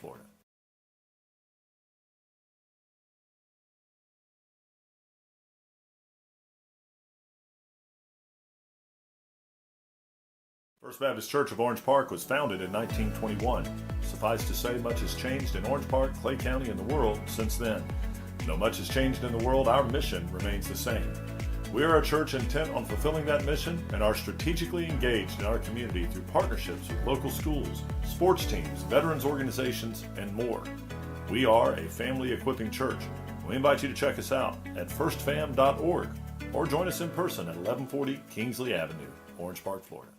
Florida. First Baptist Church of Orange Park was founded in 1921. Suffice to say, much has changed in Orange Park, Clay County, and the world since then. Though much has changed in the world, our mission remains the same. We are a church intent on fulfilling that mission and are strategically engaged in our community through partnerships with local schools, sports teams, veterans organizations, and more. We are a family equipping church. We invite you to check us out at firstfam.org or join us in person at 1140 Kingsley Avenue, Orange Park, Florida.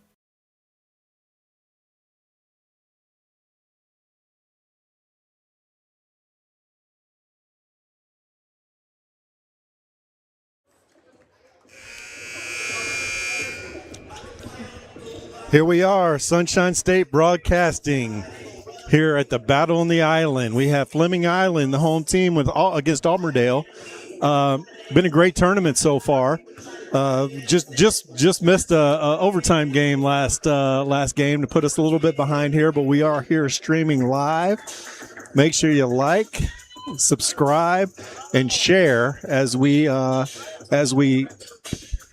Here we are, Sunshine State Broadcasting, here at the Battle on the Island. We have Fleming Island, the home team, against Auburndale. Been a great tournament so far. Just missed a overtime game last game to put us a little bit behind here, but we are here streaming live. Make sure you like, subscribe, and share as we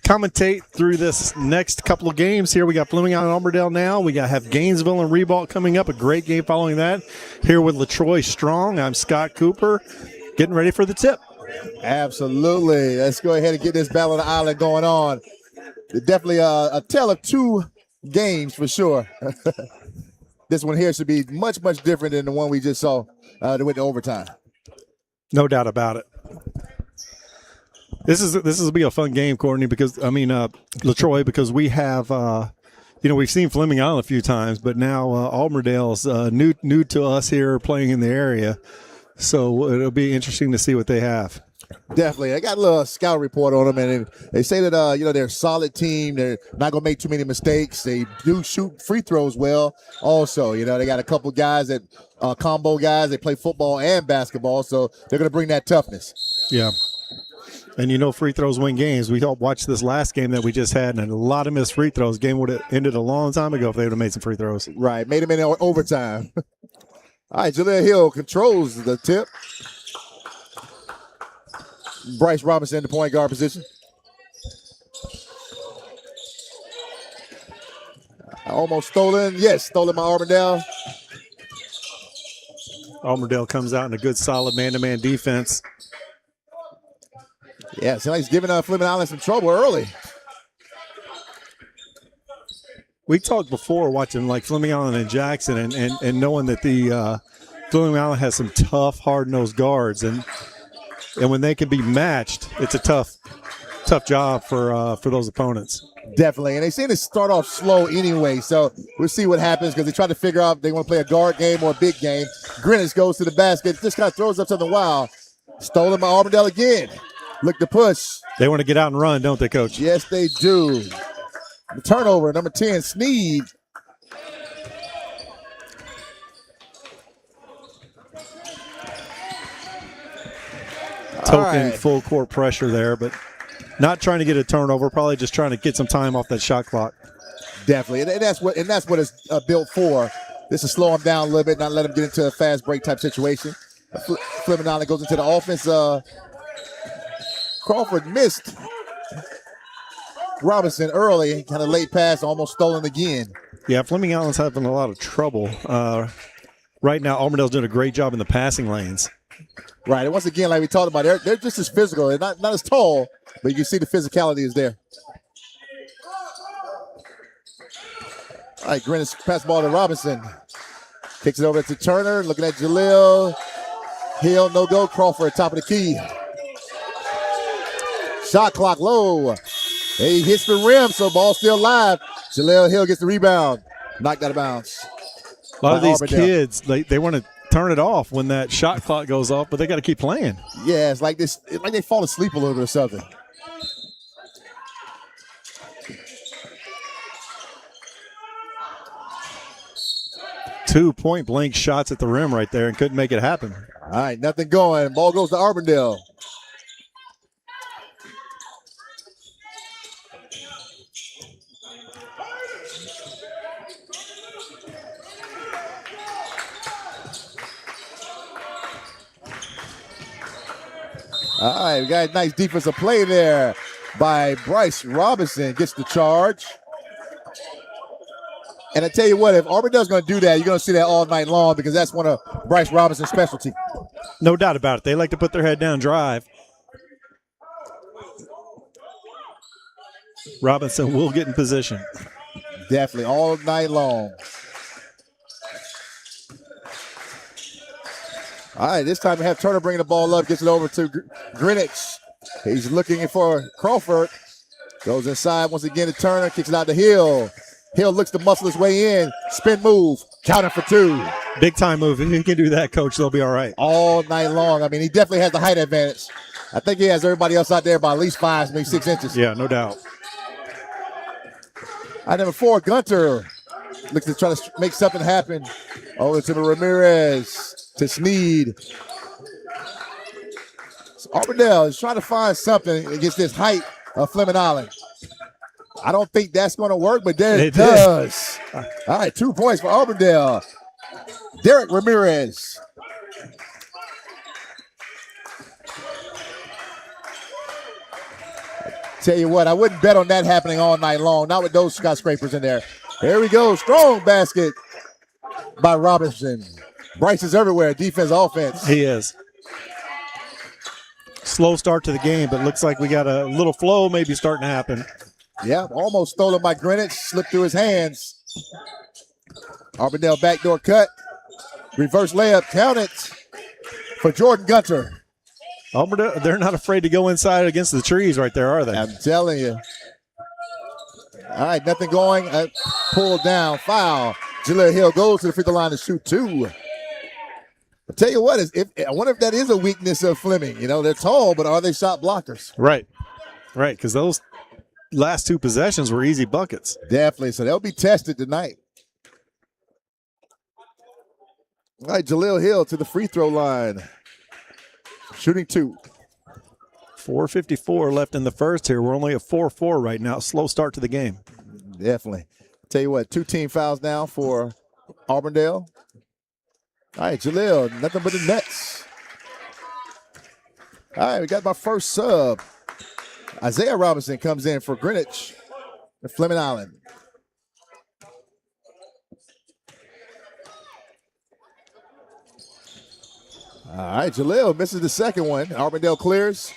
commentate through this next couple of games here. We got Fleming Island and Auburndale now. We have Gainesville and Ribault coming up, a great game following that. Here with LaTroy Strong, I'm Scott Cooper, getting ready for the tip. Absolutely. Let's go ahead and get this Battle on the Island going on. Definitely a tale of two games for sure. This one here should be much, much different than the one we just saw that went to overtime. No doubt about it. This will be a fun game, Courtney, because LaTroy, because we have we've seen Fleming Island a few times, but now Auburndale's new to us here playing in the area, so it'll be interesting to see what they have. Definitely. I got a little scout report on them, and they say that they're a solid team. They're not going to make too many mistakes. They do shoot free throws well. Also, they got a couple guys that combo guys. They play football and basketball, so they're going to bring that toughness. Yeah. And free throws win games. We watched this last game that we just had, and a lot of missed free throws. Game would have ended a long time ago if they would have made some free throws. Right, made them in overtime. All right, Jaleel Hill controls the tip. Bryce Robinson in the point guard position. Almost stolen. Yes, stolen by Auburndale. Auburndale comes out in a good, solid man-to-man defense. Yeah, so he's giving Fleming Island some trouble early. We talked before watching like Fleming Island and Jackson and knowing that the Fleming Island has some tough, hard-nosed guards. And when they can be matched, it's a tough job for those opponents. Definitely. And they seem to start off slow anyway, so we'll see what happens because they try to figure out if they want to play a guard game or a big game. Greenwich goes to the basket. Just kind of throws up something wild. Stolen by Auburndale again. Look to push. They want to get out and run, don't they, Coach? Yes, they do. The turnover, number 10, Sneed. Token full court pressure there, but not trying to get a turnover, probably just trying to get some time off that shot clock. Definitely, and that's what it's built for. This is slow them down a little bit, not let them get into a fast break type situation. Fleming Island goes into the offense. Crawford missed Robinson early, kind of late pass, almost stolen again. Yeah, Fleming Island's having a lot of trouble. Right now, Auburndale's doing a great job in the passing lanes. Right, and once again, like we talked about, they're just as physical. They're not as tall, but you can see the physicality is there. All right, Greenwich pass ball to Robinson. Kicks it over to Turner, looking at Jaleel. Hill, no go. Crawford, top of the key. Shot clock low. He hits the rim, so ball still live. Jaleel Hill gets the rebound. Knocked out of bounds. A lot of these kids, they want to turn it off when that shot clock goes off, but they got to keep playing. Yeah, it's like this. It's like they fall asleep a little bit or something. Two point-blank shots at the rim right there and couldn't make it happen. All right, nothing going. Ball goes to Auburndale. All right, we got a nice defensive play there by Bryce Robinson. Gets the charge. And I tell you what, if Auburndale's going to do that, you're going to see that all night long because that's one of Bryce Robinson's specialty. No doubt about it. They like to put their head down, drive. Robinson will get in position. Definitely, all night long. All right, this time we have Turner bringing the ball up, gets it over to Greenwich. He's looking for Crawford. Goes inside once again to Turner, kicks it out to Hill. Hill looks to muscle his way in. Spin move, counter for 2. Big time move. If he can do that, coach, they'll be all right. All night long. I mean, he definitely has the height advantage. I think he has everybody else out there by at least 5, maybe 6 inches. Yeah, no doubt. Number 4, Gunter looks to try to make something happen. Over to Ramirez, to Sneed. So Auburndale is trying to find something against this height of Fleming Island. I don't think that's going to work, but there it does. All right, 2 points for Auburndale. Derek Ramirez. Tell you what, I wouldn't bet on that happening all night long. Not with those skyscrapers in there. There we go. Strong basket by Robinson. Bryce is everywhere. Defense, offense. He is. Slow start to the game, but looks like we got a little flow maybe starting to happen. Yeah, almost stolen by Greenwich. Slipped through his hands. Auburndale backdoor cut. Reverse layup. Count it for Jordan Gunter. Auburndale, they're not afraid to go inside against the trees right there, are they? I'm telling you. All right, nothing going. Pulled down. Foul. Jaleel Hill goes to the free throw line to shoot 2. I tell you what, I wonder if that is a weakness of Fleming. You know, they're tall, but are they shot blockers? Right, because those last 2 possessions were easy buckets. Definitely, so they'll be tested tonight. All right, Jaleel Hill to the free throw line. Shooting 2. 4:54 left in the first here. We're only at 4-4 right now. Slow start to the game. Definitely. Tell you what, 2 team fouls now for Auburndale. All right, Jaleel, nothing but the nets. All right, we got my first sub. Isaiah Robinson comes in for Greenwich and Fleming Island. All right, Jaleel misses the second one. Auburndale clears.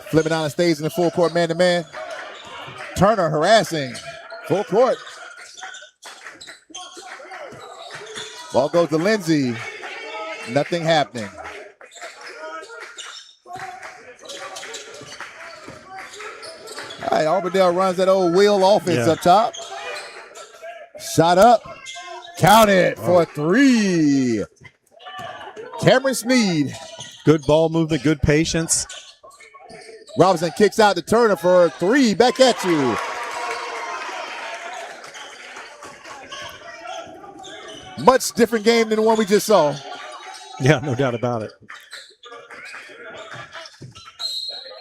Fleming Island stays in the full court man-to-man. Turner harassing. Full court. Ball goes to Lindsey. Nothing happening. All right, Auburndale runs that old wheel offense up top. Shot up. Count it for 3. Cameron Sneed. Good ball movement, good patience. Robinson kicks out to Turner for 3. Back at you. Much different game than the one we just saw. Yeah, no doubt about it.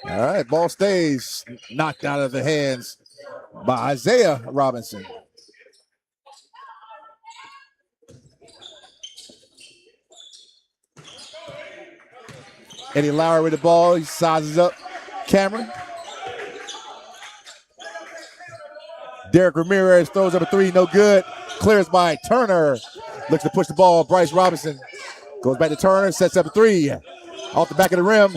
All right, ball stays knocked out of the hands by Isaiah Robinson. Eddie Lowry with the ball. He sizes up Cameron. Derek Ramirez throws up a 3. No good. Clears by Turner. Looks to push the ball. Bryce Robinson goes back to Turner. Sets up a 3. Off the back of the rim.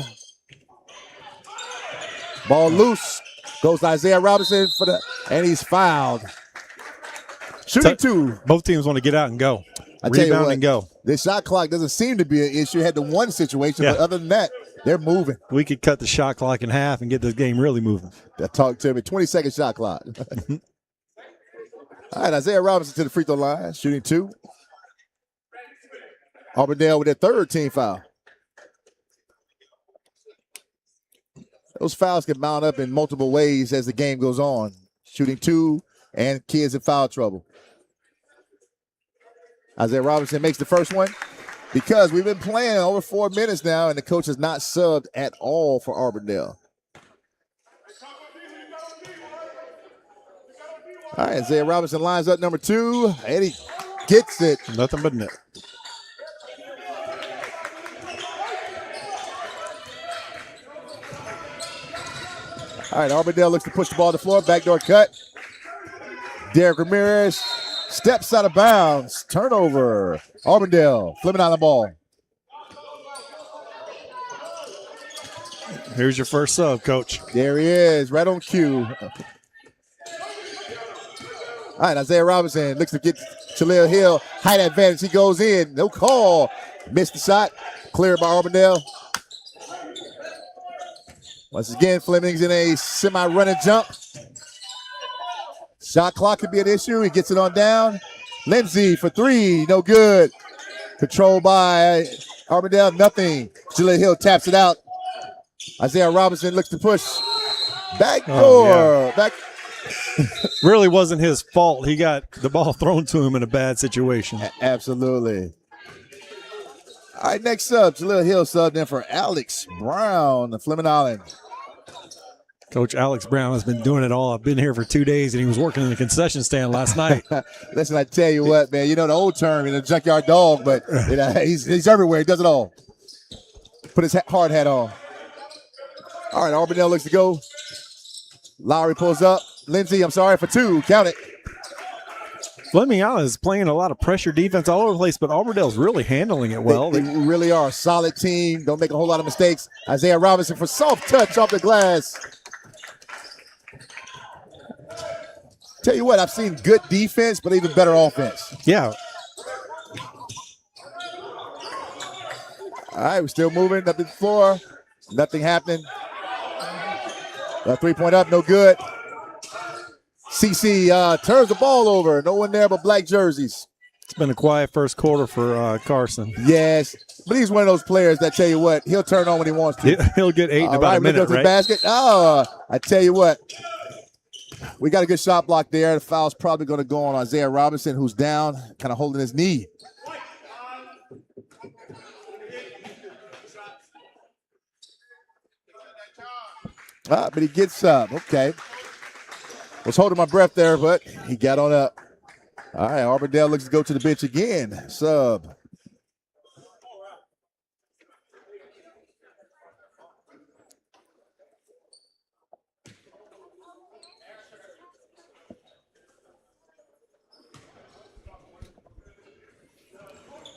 Ball loose. Goes to Isaiah Robinson and he's fouled. Shooting 2. Both teams want to get out and go. Rebound and go. The shot clock doesn't seem to be an issue. Had the one situation, but other than that, they're moving. We could cut the shot clock in half and get this game really moving. That talk to me. 20-second shot clock. All right, Isaiah Robinson to the free throw line, shooting 2. Auburndale with their 3rd team foul. Those fouls can mount up in multiple ways as the game goes on. Shooting 2 and kids in foul trouble. Isaiah Robinson makes the first one because we've been playing over 4 minutes now and the coach has not subbed at all for Auburndale. All right, Isaiah Robinson lines up number 2. Eddie gets it. Nothing but net. All right, Auburndale looks to push the ball to the floor. Backdoor cut. Derek Ramirez steps out of bounds. Turnover. Auburndale. Fleming on the ball. Here's your first sub, Coach. There he is, right on cue. All right, Isaiah Robinson looks to get Jaleel Hill. Height advantage. He goes in. No call. Missed the shot. Cleared by Auburndale. Once again, Fleming's in a semi-running jump. Shot clock could be an issue. He gets it on down. Lindsey for three. No good. Controlled by Auburndale. Nothing. Jaleel Hill taps it out. Isaiah Robinson looks to push. Backdoor. Oh, yeah. Back. Really wasn't his fault. He got the ball thrown to him in a bad situation. Absolutely. All right, next sub. Jaleel Hill subbed in for Alex Brown, the Fleming Island. Coach Alex Brown has been doing it all. I've been here for 2 days, and he was working in the concession stand last night. Listen, I tell you what, man. You know the old term, junkyard dog, but he's everywhere. He does it all. Put his hard hat on. All right, Auburndale looks to go. Lowry pulls up. Lindsey, I'm sorry, for two. Count it. Fleming Island is playing a lot of pressure defense all over the place, but Auburndale's really handling it well. They really are a solid team. Don't make a whole lot of mistakes. Isaiah Robinson for soft touch off the glass. Tell you what, I've seen good defense, but even better offense. Yeah. All right, we're still moving up to the floor. Nothing happening. A three-point up, no good. CC turns the ball over. No one there but black jerseys. It's been a quiet first quarter for Carson. Yes, but he's one of those players that tell you what, he'll turn on when he wants to. He'll get 8 in about a minute, goes to the basket. Oh, I tell you what. We got a good shot block there. The foul's probably going to go on Isaiah Robinson, who's down, kind of holding his knee. But he gets up. Okay. Was holding my breath there, but he got on up. All right, Auburndale looks to go to the bench again. Sub.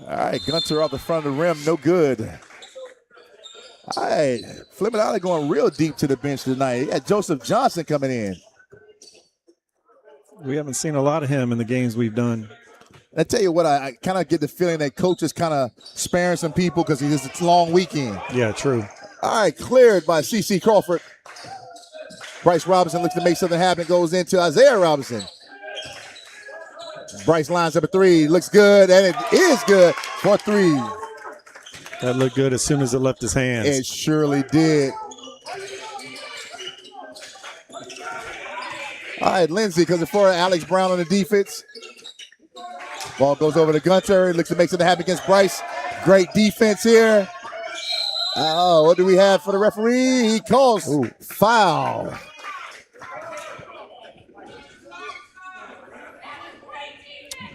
All right, Gunter off the front of the rim, no good. All right, Fleming Island going real deep to the bench tonight. He got Joseph Johnson coming in. We haven't seen a lot of him in the games we've done. I tell you what, I kind of get the feeling that coach is kind of sparing some people because it's a long weekend. Yeah, true. All right, cleared by C.C. Crawford. Bryce Robinson looks to make something happen, goes into Isaiah Robinson. Bryce lines up a three, looks good, and it is good for three. That looked good as soon as it left his hands. It surely did. All right, Lindsey comes for Alex Brown on the defense. Ball goes over to Gunter. He looks to make something happen against Bryce. Great defense here. Oh, what do we have for the referee? He calls foul.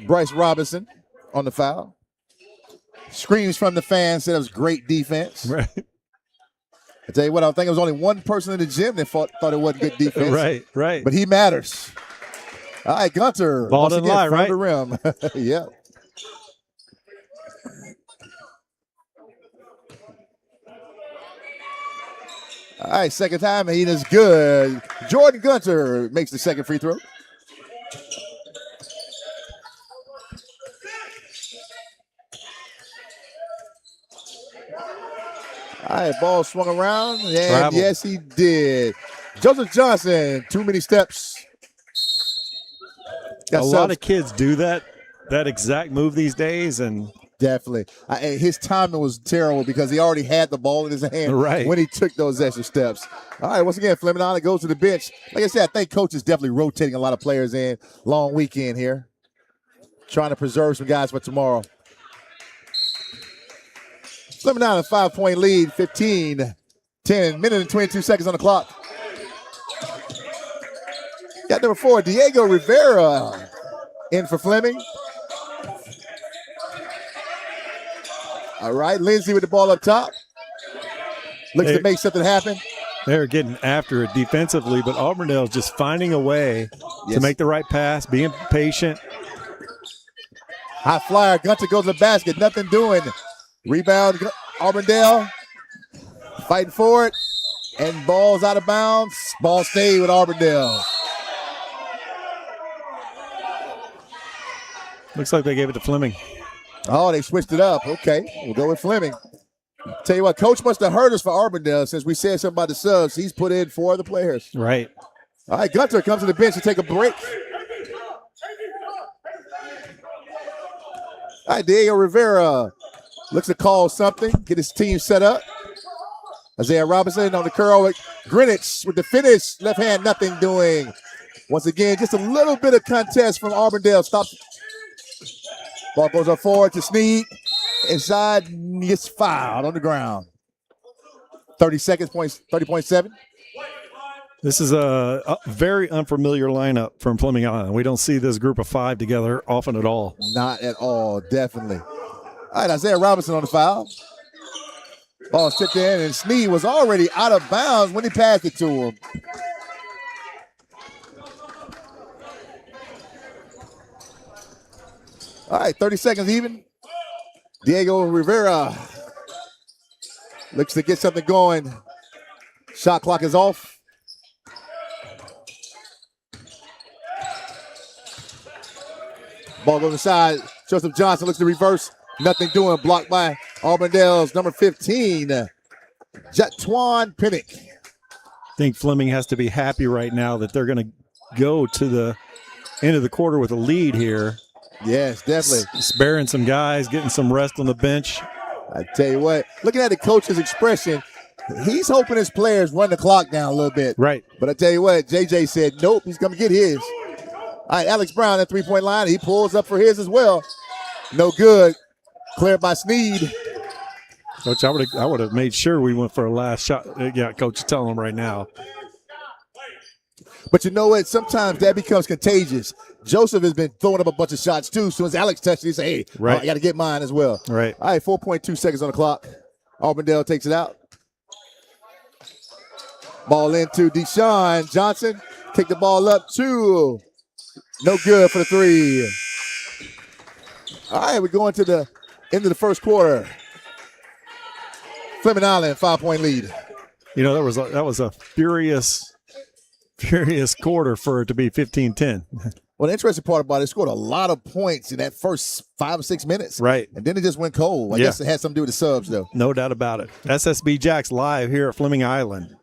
Bryce Robinson on the foul. Screams from the fans, said it was great defense. Right. I tell you what, I think it was only one person in the gym that thought it wasn't good defense. Right. But he matters. All right, Gunter. Ball didn't lie, right? The rim. Yeah. All right, second time, and he is good. Jordan Gunter makes the second free throw. All right, ball swung around, and Travel. yes, he did. Joseph Johnson, too many steps. A lot of kids do that exact move these days, and definitely. His timing was terrible because he already had the ball in his hand when he took those extra steps. All right, once again, Fleming Island goes to the bench. Like I said, I think coach is definitely rotating a lot of players in. Long weekend here. Trying to preserve some guys for tomorrow. Fleming Island, 5-point lead, 15-10, minute and 22 seconds on the clock. Got number 4, Diego Rivera in for Fleming. All right, Lindsey with the ball up top. Looks to make something happen. They're getting after it defensively, but Auburndale is just finding a way to make the right pass, being patient. High flyer, Gunter goes to the basket, nothing doing. Rebound, Auburndale fighting for it, and ball's out of bounds. Ball stayed with Auburndale. Looks like they gave it to Fleming. Oh, they switched it up. Okay, we'll go with Fleming. Tell you what, Coach must have heard us for Auburndale since we said something about the subs. He's put in 4 other players. Right. All right, Gunter comes to the bench to take a break. All right, Diego Rivera looks to call something, get his team set up. Isaiah Robinson on the curl with Greenwich with the finish. Left hand, nothing doing. Once again, just a little bit of contest from Auburndale. Stops. Ball goes up forward to Sneed. Inside, gets fouled on the ground. 30 seconds, 30.7. This is a very unfamiliar lineup from Fleming Island. We don't see this group of 5 together often at all. Not at all, definitely. All right, Isaiah Robinson on the foul. Ball tipped in, and Sneed was already out of bounds when he passed it to him. All right, 30 seconds even. Diego Rivera looks to get something going. Shot clock is off. Ball goes inside. Joseph Johnson looks to reverse. Nothing doing. Blocked by Auburndale's number 15, Jatwan Pinnock. I think Fleming has to be happy right now that they're going to go to the end of the quarter with a lead here. Yes, definitely. Sparing some guys, getting some rest on the bench. I tell you what, looking at the coach's expression, he's hoping his players run the clock down a little bit. Right. But I tell you what, JJ said, nope, he's going to get his. All right, Alex Brown at three-point line. He pulls up for his as well. No good. Cleared by Sneed. Coach, I would have made sure we went for a last shot. Yeah, Coach is telling them right now. But you know what? Sometimes that becomes contagious. Joseph has been throwing up a bunch of shots too. As soon as Alex touched it, he said, hey, right. I got to get mine as well. Right. All right, 4.2 seconds on the clock. Auburndale takes it out. Ball into Deshaun Johnson. Kick the ball up, 2. No good for the 3. All right, we're going to the end of the first quarter. Fleming Island, 5-point lead. You know, that was a furious quarter for it to be 15-10. Well, the interesting part about it, scored a lot of points in that first 5 or 6 minutes. Right. And then it just went cold. I guess it had something to do with the subs, though. No doubt about it. SSB Jacks live here at Fleming Island.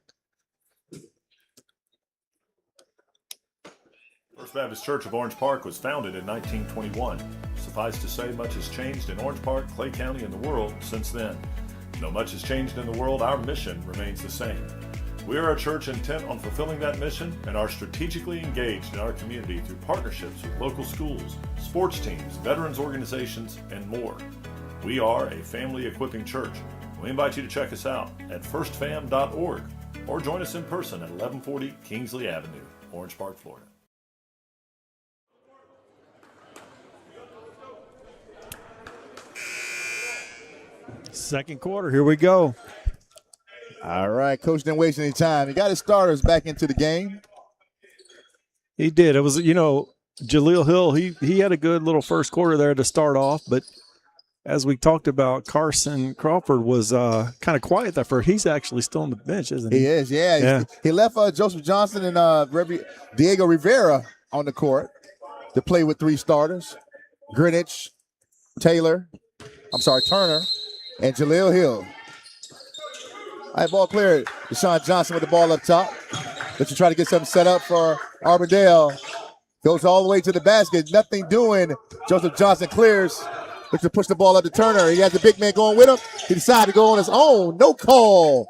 First Baptist Church of Orange Park was founded in 1921. Suffice to say, much has changed in Orange Park, Clay County, and the world since then. Though much has changed in the world, our mission remains the same. We are a church intent on fulfilling that mission and are strategically engaged in our community through partnerships with local schools, sports teams, veterans organizations, and more. We are a family equipping church. We invite you to check us out at firstfam.org or join us in person at 1140 Kingsley Avenue, Orange Park, Florida. Second quarter, here we go. All right, Coach didn't waste any time. He got his starters back into the game. He did. It was, Jaleel Hill, he had a good little first quarter there to start off, but as we talked about, Carson Crawford was kind of quiet that first. He's actually still on the bench, isn't he? He is, yeah. He left Joseph Johnson and Diego Rivera on the court to play with 3 starters. Greenwich, Turner, and Jaleel Hill. All right, ball cleared. Deshaun Johnson with the ball up top. Let's try to get something set up for Auburndale. Goes all the way to the basket. Nothing doing. Joseph Johnson clears. Looks to push the ball up to Turner. He has the big man going with him. He decided to go on his own. No call.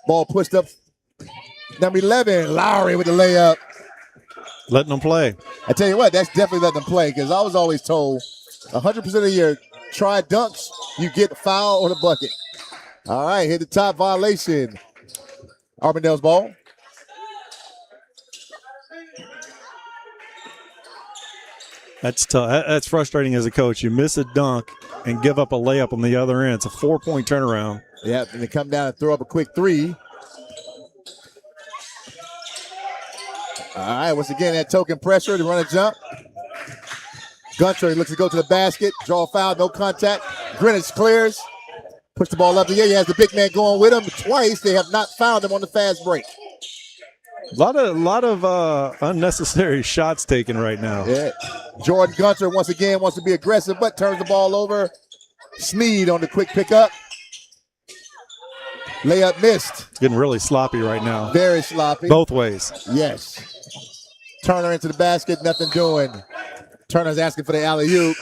Ball pushed up. Number 11, Lowry with the layup. Letting them play. I tell you what, that's definitely letting them play because I was always told 100% of your try dunks, you get a foul or the bucket. All right, hit the top violation. Auburndale's ball. That's tough. That's frustrating as a coach. You miss a dunk and give up a layup on the other end. It's a 4-point turnaround. Yep, and they come down and throw up a quick 3. All right, once again, that token pressure to run a jump. Gunter looks to go to the basket, draw a foul, no contact. Greenwich clears, push the ball up the air. He has the big man going with him twice. They have not found him on the fast break. A lot of unnecessary shots taken right now. Yeah. Jordan Gunter once again wants to be aggressive, but turns the ball over. Sneed on the quick pickup. Layup missed. It's getting really sloppy right now. Very sloppy. Both ways. Yes. Turner into the basket, nothing doing. Turner's asking for the alley-oop.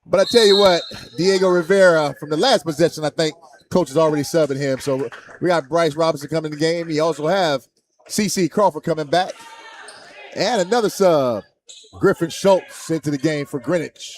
But I tell you what, Diego Rivera, from the last possession, I think coach is already subbing him. So we got Bryce Robinson coming in the game. You also have C.C. Crawford coming back. And another sub, Griffin Schultz into the game for Greenwich.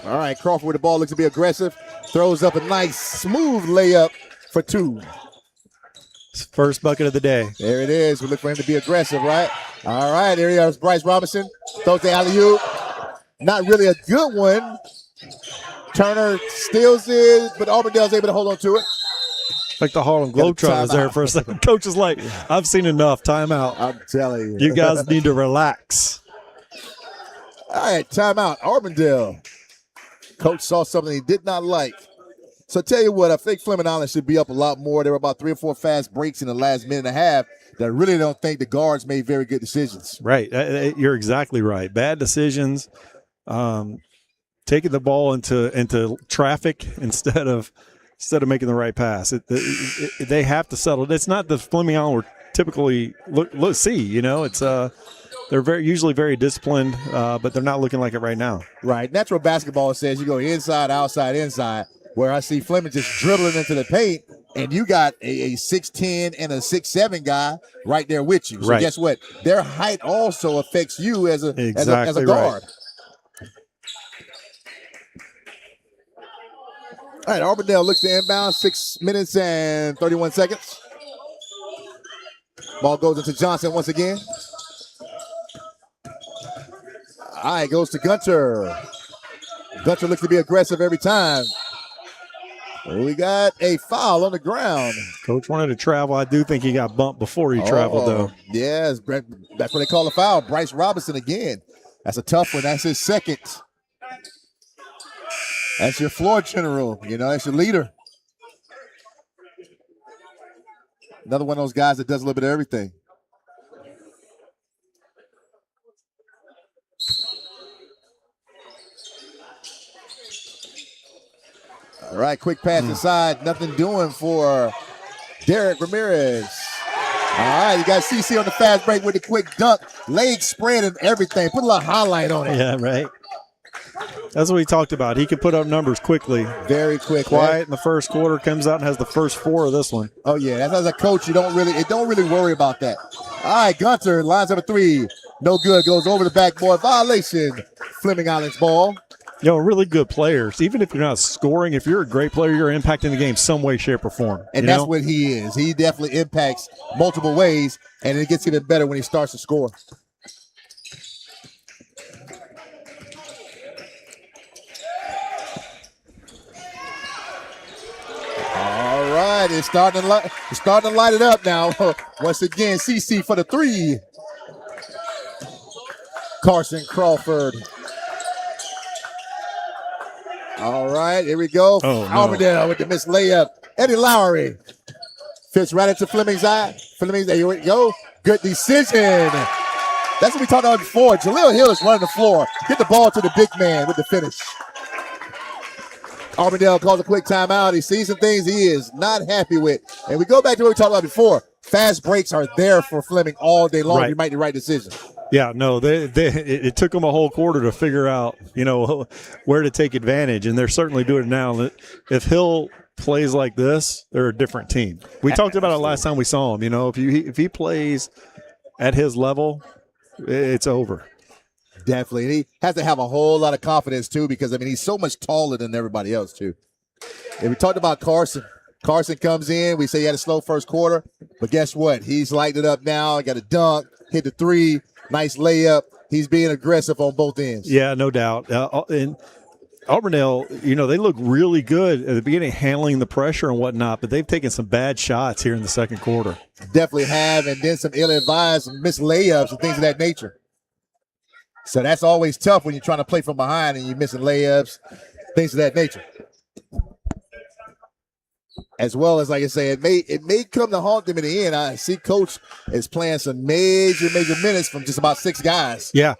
All right, Crawford with the ball, looks to be aggressive. Throws up a nice, smooth layup for two. First bucket of the day. There it is. We look for him to be aggressive, right? All right, there he is, Bryce Robinson. Throws the alley-oop. Not really a good one. Turner steals it, but Auburndale's able to hold on to it. Like the Harlem Globetrotters there for a second. Coach is like, I've seen enough. Timeout. I'm telling you. You guys need to relax. All right, timeout. Auburndale. Coach saw something he did not like. So tell you what, I think Fleming Island should be up a lot more. There were about 3 or 4 fast breaks in the last minute and a half that I really don't think the guards made very good decisions. Right. You're exactly right. Bad decisions. Taking the ball into traffic instead of making the right pass. They have to settle. It's not the Fleming Island we're typically see. You know, it's they're usually very disciplined, but they're not looking like it right now. Right. Natural basketball says you go inside, outside, inside. Where I see Fleming just dribbling into the paint, and you got a 6'10" and a 6'7" guy right there with you. So right. Guess what? Their height also affects you as a guard. Right. All right, Auburndale looks to inbound, 6 minutes and 31 seconds. Ball goes into Johnson once again. All right, goes to Gunter. Gunter looks to be aggressive every time. We got a foul on the ground. Coach wanted to travel. I do think he got bumped before he traveled, though. Yes, that's what they call a foul. Bryce Robinson again. That's a tough one. That's his second. That's your floor general. You know, that's your leader. Another one of those guys that does a little bit of everything. All right, quick pass inside. Nothing doing for Derek Ramirez. All right, you got CC on the fast break with the quick dunk. Leg spread and everything. Put a little highlight on it. Yeah, right. That's what we talked about. He could put up numbers quickly. Very quick. Quiet in the first quarter, comes out and has the first 4 of this one. Oh, yeah. As a coach, you don't really worry about that. All right, Gunter lines up a 3. No good. Goes over the backboard. Violation. Fleming Island's ball. Really good players. Even if you're not scoring, if you're a great player, you're impacting the game some way, shape, or form. And that's what he is. He definitely impacts multiple ways, and it gets even better when he starts to score. All right, it's starting to light it up now. Once again, CC for the 3. Carson Crawford. All right, here we go. Oh, no. Auburndale with the missed layup. Eddie Lowry fits right into Fleming's eye. There you go. Good decision. That's what we talked about before. Jaleel Hill is running the floor. Get the ball to the big man with the finish. Auburndale calls a quick timeout. He sees some things he is not happy with. And we go back to what we talked about before. Fast breaks are there for Fleming all day long. Right. You make the right decision. Yeah, no, it took them a whole quarter to figure out, where to take advantage, and they're certainly doing it now. If Hill plays like this, they're a different team. We talked about it last time we saw him. If he plays at his level, it's over. Definitely. And he has to have a whole lot of confidence, too, because, he's so much taller than everybody else, too. And we talked about Carson. Carson comes in. We say he had a slow first quarter. But guess what? He's lighted it up now. Got a dunk, hit the 3. Nice layup. he's being aggressive on both ends. Yeah, no doubt. And Auburndale, they look really good at the beginning, handling the pressure and whatnot, but they've taken some bad shots here in the second quarter. Definitely have, and then some ill-advised and missed layups and things of that nature. So that's always tough when you're trying to play from behind and you're missing layups, things of that nature. As well as, like I say, it may come to haunt them in the end. I see Coach is playing some major minutes from just about 6 guys. Yeah.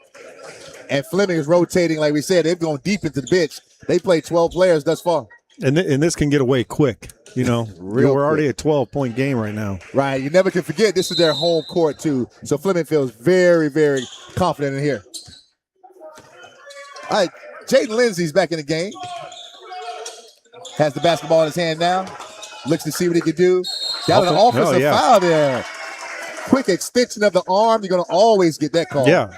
And Fleming is rotating, like we said. They've gone deep into the bench. They played 12 players thus far. And this can get away quick. We're already a 12-point game right now. Right. You never can forget this is their home court, too. So Fleming feels very, very confident in here. All right. Jaden Lindsey's back in the game. Has the basketball in his hand now. Looks to see what he can do. That was an offensive foul there. Quick extension of the arm. You're going to always get that call. Yeah.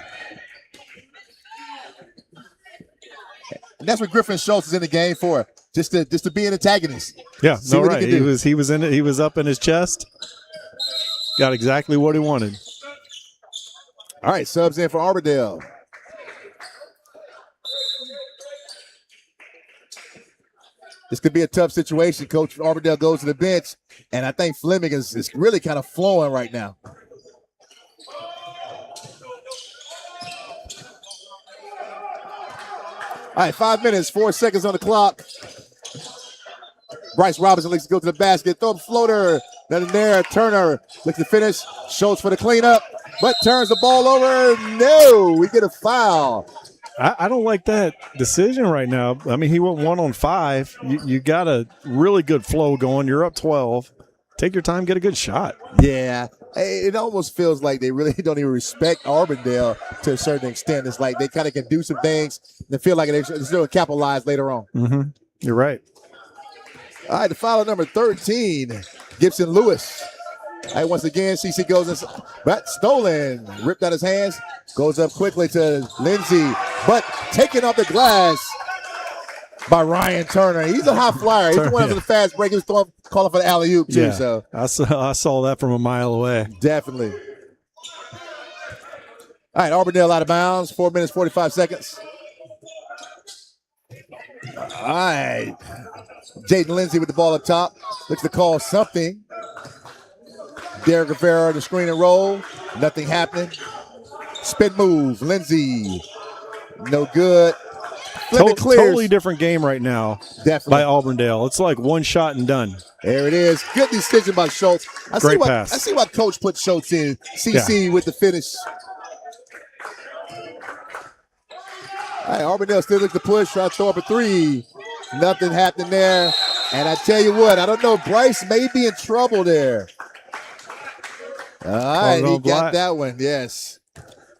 And that's what Griffin Schultz is in the game for, just to be an antagonist. Yeah, see what right. He was in it. He was up in his chest. Got exactly what he wanted. All right, subs in for Auburndale. This could be a tough situation. Coach Auburndale goes to the bench, and I think Fleming is really kind of flowing right now. All right, 5 minutes, 4 seconds on the clock. Bryce Robinson looks to go to the basket. Throw up floater. Nothing there. Turner looks to finish. Schultz for the cleanup, but turns the ball over. No, we get a foul. I don't like that decision right now. I mean, he went 1 on 5. You got a really good flow going. You're up 12. Take your time, get a good shot. Yeah. It almost feels like they really don't even respect Auburndale to a certain extent. It's like they kind of can do some things and feel like they're still capitalize later on. Mm-hmm. You're right. All right, the foul number 13, Gibson Lewis. All right, once again, CC goes inside, but stolen, ripped out his hands, goes up quickly to Lindsey, but taken off the glass by Ryan Turner. He's a high flyer. He's the one for the fast break. He was calling for the alley-oop, too. Yeah, so I saw that from a mile away. Definitely. All right, Auburndale out of bounds, 4 minutes, 45 seconds. All right. Jaden Lindsey with the ball up top. Looks to call something. Derek Rivera, the screen and roll. Nothing happening. Spin move. Lindsey. No good. Totally different game right now. Definitely. By Auburndale. It's like one shot and done. There it is. Good decision by Schultz. Great pass. I see why Coach put Schultz in. CC with the finish. All right, Auburndale still looks to push. Try to throw up a 3. Nothing happened there. And I tell you what, I don't know. Bryce may be in trouble there. All right, he got that one. Yes.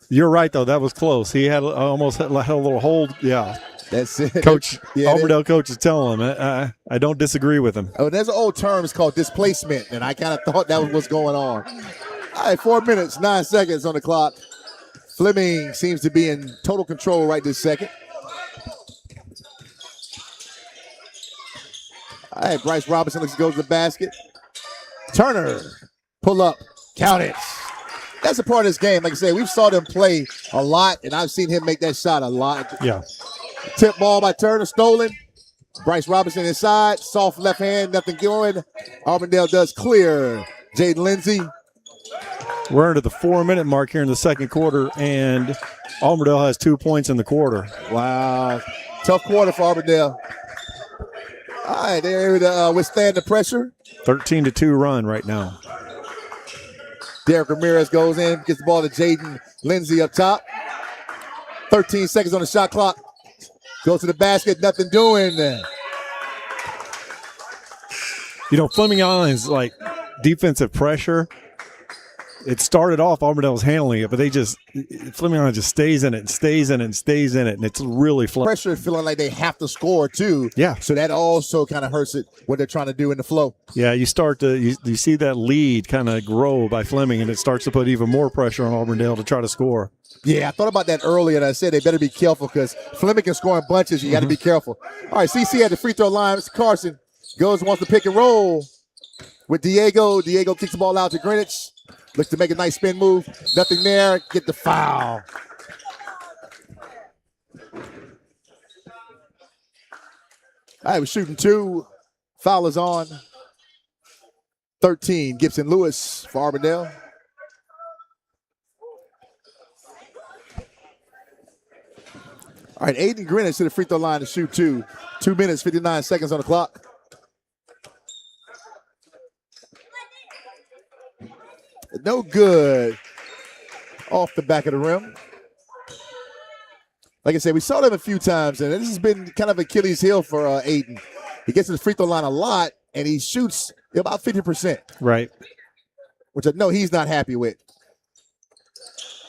You're right, though. That was close. He had almost had a little hold. Yeah. That's it. Coach, Auburndale coach is telling him. I don't disagree with him. Oh, there's an old term. It's called displacement, and I kind of thought that was what's going on. All right, 4 minutes, 9 seconds on the clock. Fleming seems to be in total control right this second. All right, Bryce Robinson looks to go to the basket. Turner, pull up, count it. That's a part of this game. Like I said, we've saw them play a lot, and I've seen him make that shot a lot. Yeah. Tip ball by Turner, stolen. Bryce Robinson inside, soft left hand, nothing going. Auburndale does clear. Jaden Lindsey. We're into the 4-minute mark here in the second quarter, and Auburndale has 2 points in the quarter. Wow. Tough quarter for Auburndale. All right, they're able to withstand the pressure. 13-2 run right now. Derek Ramirez goes in, gets the ball to Jaden Lindsey up top. 13 seconds on the shot clock. Goes to the basket, nothing doing. Fleming Island's like defensive pressure. It started off, Auburndale was handling it, but Fleming Island just stays in it and stays in it and stays in it, and it's really fun. Pressure feeling like they have to score too. Yeah. So that also kind of hurts it, what they're trying to do in the flow. Yeah, you see that lead kind of grow by Fleming, and it starts to put even more pressure on Auburndale to try to score. Yeah, I thought about that earlier, and I said they better be careful because Fleming can score in bunches. You got to be careful. All right, CC at the free throw line. Mr. Carson wants to pick and roll with Diego. Diego kicks the ball out to Greenwich. Looks to make a nice spin move. Nothing there. Get the foul. All right, we're shooting 2. Foul is on. 13, Gibson Lewis for Auburndale. All right, Aiden Greenwich to the free throw line to shoot 2. 2 minutes, 59 seconds on the clock. No good. Off the back of the rim. Like I said, we saw them a few times, and this has been kind of Achilles' heel for Aiden. He gets to the free throw line a lot, and he shoots about 50%. Right. Which I know he's not happy with.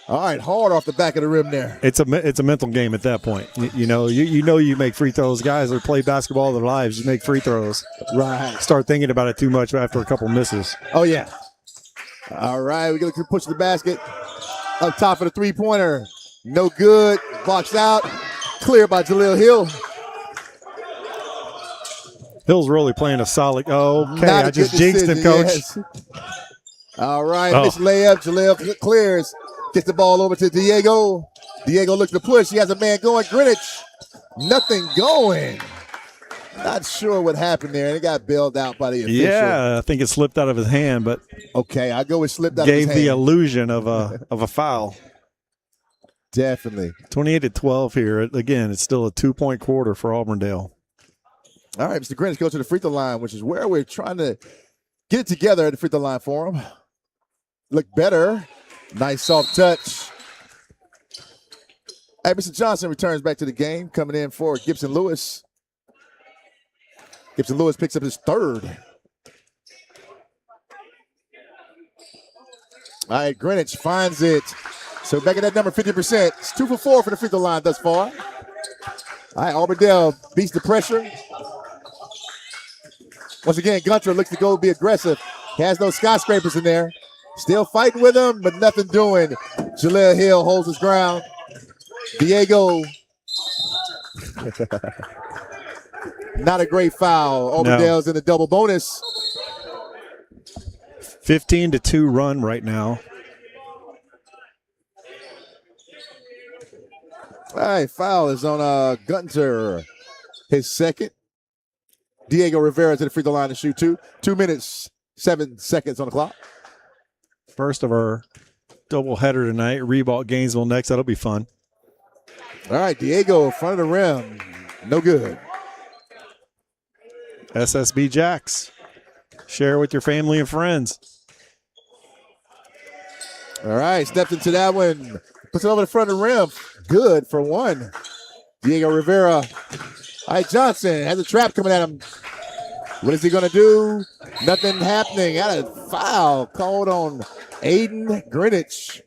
All right, hard off the back of the rim there. It's a mental game at that point. You make free throws. Guys that play basketball all their lives, you make free throws. Right. Start thinking about it too much after a couple misses. Oh, yeah. All right, we're going to push the basket. Up top for the three-pointer. No good. Box out. Clear by Jaleel Hill. Hill's really playing a solid. Okay, Not I just jinxed him, coach. Yes. All right, missed layup. Jaleel clears. Gets the ball over to Diego. Diego looks to push. He has a man going. Greenwich. Nothing going. Not sure what happened there. And it got bailed out by the official. Yeah, I think it slipped out of his hand, but okay, I go with slipped out of his hand. Gave the illusion of a foul. Definitely. 28-12 here. Again, it's still a 2-point quarter for Auburndale. All right, Mr. Greenwich goes to the free throw line, which is where we're trying to get it together at the free throw line for him. Look better. Nice soft touch. Hey, Mr. Johnson returns back to the game, coming in for Gibson Lewis. Gibson Lewis picks up his 3rd. All right, Greenwich finds it. So back at that number 50%. It's 2 for 4 for the free throw line thus far. All right, Auburndale beats the pressure. Once again, Gunter looks to go be aggressive. He has those skyscrapers in there. Still fighting with him, but nothing doing. Jaleel Hill holds his ground. Diego. Not a great foul. Auburndale's in the double bonus. 15-2 run right now. All right, foul is on Gunter. His 2nd. Diego Rivera to the free throw line to shoot 2. 2 minutes, 7 seconds on the clock. First of our doubleheader tonight. Reebok Gainesville next. That'll be fun. All right, Diego in front of the rim. No good. SSB Jacks. Share with your family and friends. All right, steps into that one. Puts it over the front of the rim. Good for 1. Diego Rivera. All right, Johnson has a trap coming at him. What is he going to do? Nothing happening. Got a foul called on Aiden Greenwich.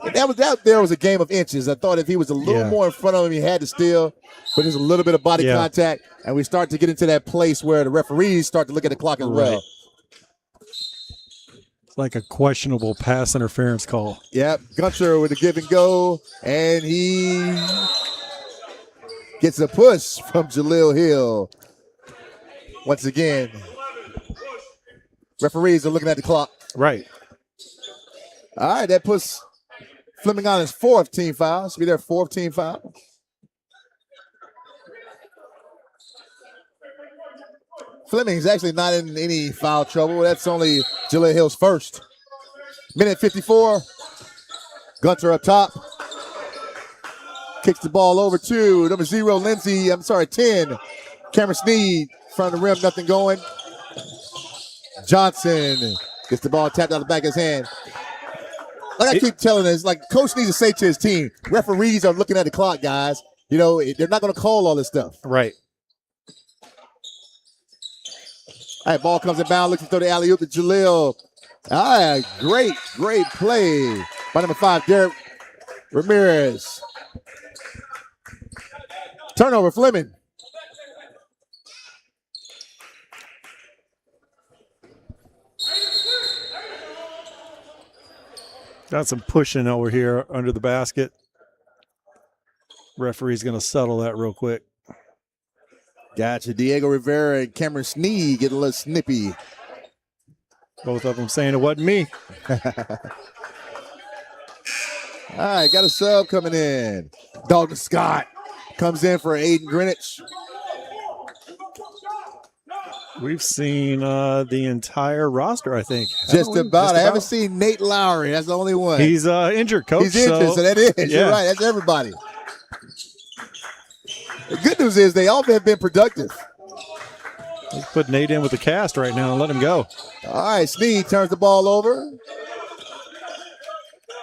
And that was a game of inches. I thought if he was a little more in front of him, he had to steal. But there's a little bit of body contact. And we start to get into that place where the referees start to look at the clock as well. It's like a questionable pass interference call. Yep. Gunter with a give and go. And he gets a push from Jaleel Hill. Once again, referees are looking at the clock. Right. All right, that puts Fleming on his 4th team foul. Should be their 4th team foul. Fleming's actually not in any foul trouble. That's only Jaleel Hill's 1st. Minute 54. Gunter up top. Kicks the ball over to number 10. Cameron Sneed. Front of the rim, nothing going. Johnson gets the ball tapped out the back of his hand. Like I keep telling us, like coach needs to say to his team, referees are looking at the clock, guys. You know, they're not going to call all this stuff. Right. All right, ball comes inbound, looking to throw the alley-oop to Jaleel. All right, great play by number 5, Derek Ramirez. Turnover, Fleming. Got some pushing over here under the basket. Referee's going to settle that real quick. Gotcha. Diego Rivera and Cameron Sneed getting a little snippy. Both of them saying it wasn't me. All right, got a sub coming in. Dalton Scott comes in for Aiden Greenwich. We've seen the entire roster, I think. Just Haven't we? about. I haven't seen Nate Lowry. That's the only one. He's injured, Coach. He's injured, so that is. Yeah. You're right. That's everybody. The good news is they all have been productive. Let's put Nate in with the cast right now and let him go. All right, Snead turns the ball over.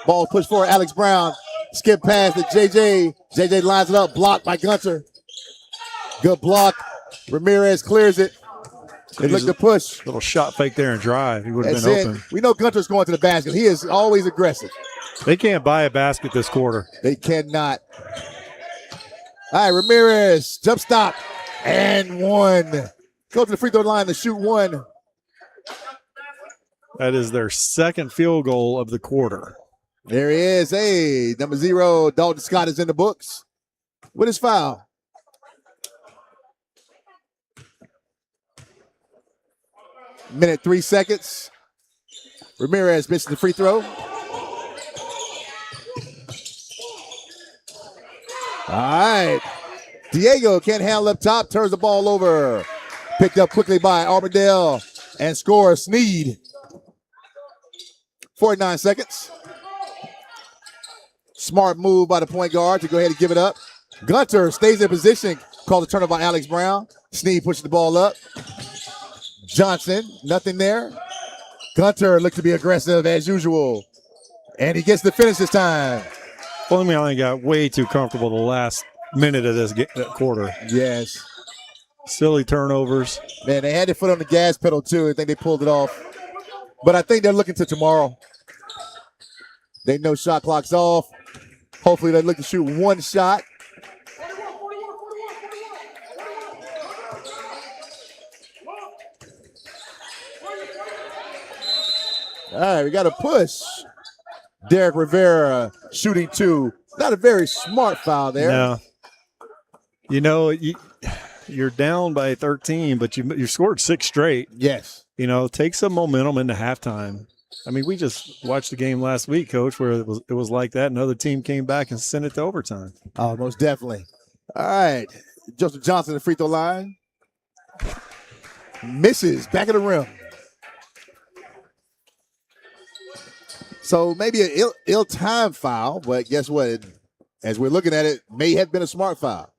Ball pushed forward. Alex Brown. Skip pass to JJ. JJ lines it up. Blocked by Gunter. Good block. Ramirez clears it. They look to push. Little shot fake there and drive. He would have That's been it. open. We know Gunter's going to the basket. He is always aggressive. They can't buy a basket this quarter. They cannot. All right, Ramirez. Jump stop. And one. Go to the free throw line to shoot one. That is their second field goal of the quarter. There he is. Hey, number 0, Dalton Scott is in the books with his foul. Minute 3 seconds. Ramirez misses the free throw. All right. Diego can't handle up top, turns the ball over. Picked up quickly by Auburndale and score Snead. 49 seconds. Smart move by the point guard to go ahead and give it up. Gunter stays in position. Called a turnover by Alex Brown. Snead pushes the ball up. Johnson, nothing there. Gunter looked to be aggressive as usual. And he gets the finish this time. Fleming only got way too comfortable the last minute of this quarter. Yes. Silly turnovers. Man, they had their foot on the gas pedal too. I think they pulled it off. But I think they're looking to tomorrow. They know shot clock's off. Hopefully they look to shoot one shot. All right, we got a push. Derek Rivera shooting 2. Not a very smart foul there. No. You know, you're down by 13, but you scored 6 straight. Yes. You know, take some momentum into halftime. I mean, we just watched the game last week, Coach, where it was like that. Another team came back and sent it to overtime. Oh, most definitely. All right. Joseph Johnson, the free throw line. Misses. Back of the rim. So maybe an ill-timed foul, but guess what? As we're looking at it, may have been a smart foul.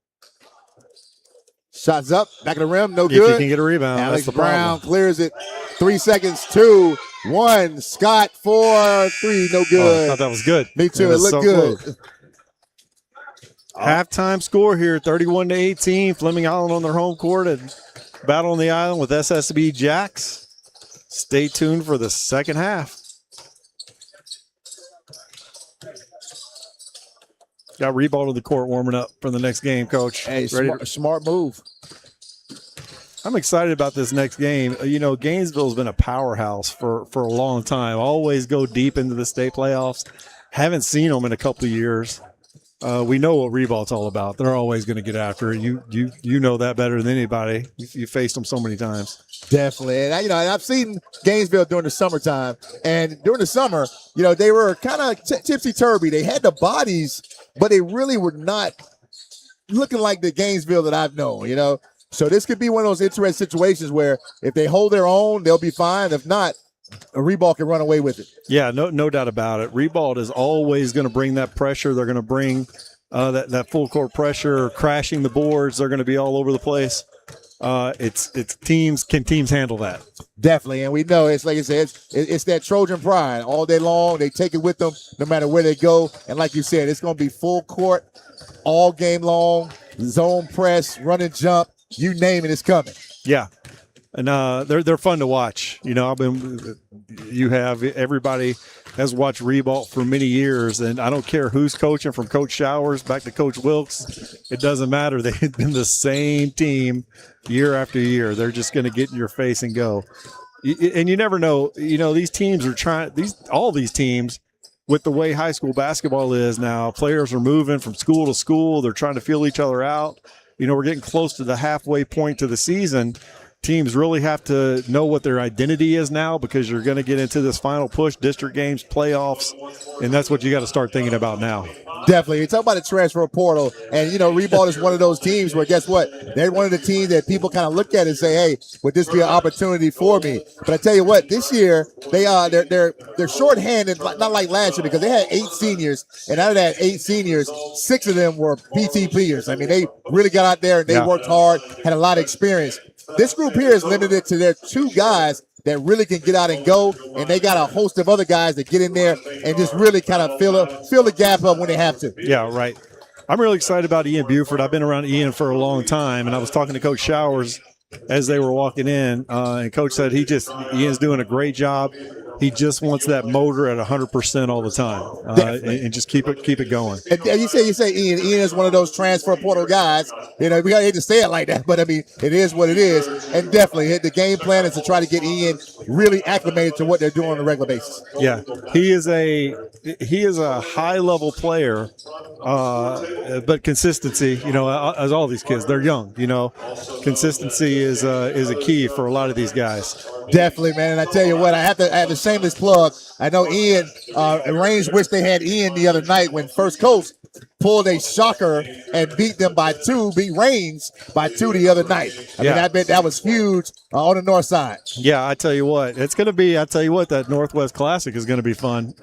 Shots up, back of the rim, no good. If you can get a rebound, Alex that's the Brown problem. clears it. 3 seconds, 2, 1. Scott, 4, 3, no Oh, I good. thought that was good. Me too, it was looked so good. close. Halftime score here, 31-18. Fleming Island on their home court and Battle on the Island with SSB Jacks. Stay tuned for the second half. Got Rebold in the court warming up for the next game, Coach. Hey, Ready smart move. I'm excited about this next game. You know, Gainesville's been a powerhouse for a long time. Always go deep into the state playoffs. Haven't seen them in a couple of years. We know what Rebold's all about. They're always going to get after it. You know that better than anybody. You faced them so many times. Definitely. And I've seen Gainesville during the summertime. And during the summer, they were kind of tipsy-turvy. They had the bodies, but they really were not looking like the Gainesville that I've known, So this could be one of those interesting situations where if they hold their own, they'll be fine. If not, a Rebold can run away with it. Yeah, no doubt about it. Rebold is always going to bring that pressure. They're going to bring that full court pressure, crashing the boards. They're going to be all over the place. It's teams. Can teams handle that? Definitely, and we know it's like I said, it's that Trojan pride all day long. They take it with them no matter where they go. And like you said, it's going to be full court all game long, zone press, run and jump. You name it, it's coming. Yeah, and they're fun to watch. Everybody has watched Rebold for many years, and I don't care who's coaching, from Coach Showers back to Coach Wilkes. It doesn't matter. They've been the same team year after year. They're just going to get in your face and go. And you never know. These teams are all these teams, with the way high school basketball is now, players are moving from school to school. They're trying to feel each other out. We're getting close to the halfway point to the season. teams really have to know what their identity is now, because you're going to get into this final push, district games, playoffs, and that's what you got to start thinking about now. Definitely. You talk about the transfer portal, and Reball is one of those teams where, guess what? They're one of the teams that people kind of look at and say, "Hey, would this be an opportunity for me?" But I tell you what, this year they're shorthanded, not like last year, because they had 8 seniors, and out of that 8 seniors, 6 of them were PTPers. I mean, they really got out there and they worked hard, had a lot of experience. This group here is limited to their 2 guys that really can get out and go, and they got a host of other guys that get in there and just really kind of fill the gap up when they have to. Yeah, right. I'm really excited about Ian Buford. I've been around Ian for a long time, and I was talking to Coach Showers as they were walking in, and Coach said Ian's doing a great job. He just wants that motor at 100% all the time, and just keep it going. And you say Ian is one of those transfer portal guys. We hate to say it like that, but I mean, it is what it is. And definitely, the game plan is to try to get Ian really acclimated to what they're doing on a regular basis. Yeah, he is a high level player, but consistency. As all these kids, they're young. Consistency is a key for a lot of these guys. Definitely, man. And I tell you what, I have the shameless plug. I know Ian, Range wished they had Ian the other night when First Coast pulled a shocker and beat Reigns by 2 the other night. I mean, I bet that was huge on the north side. Yeah, I tell you what, that Northwest Classic is going to be fun.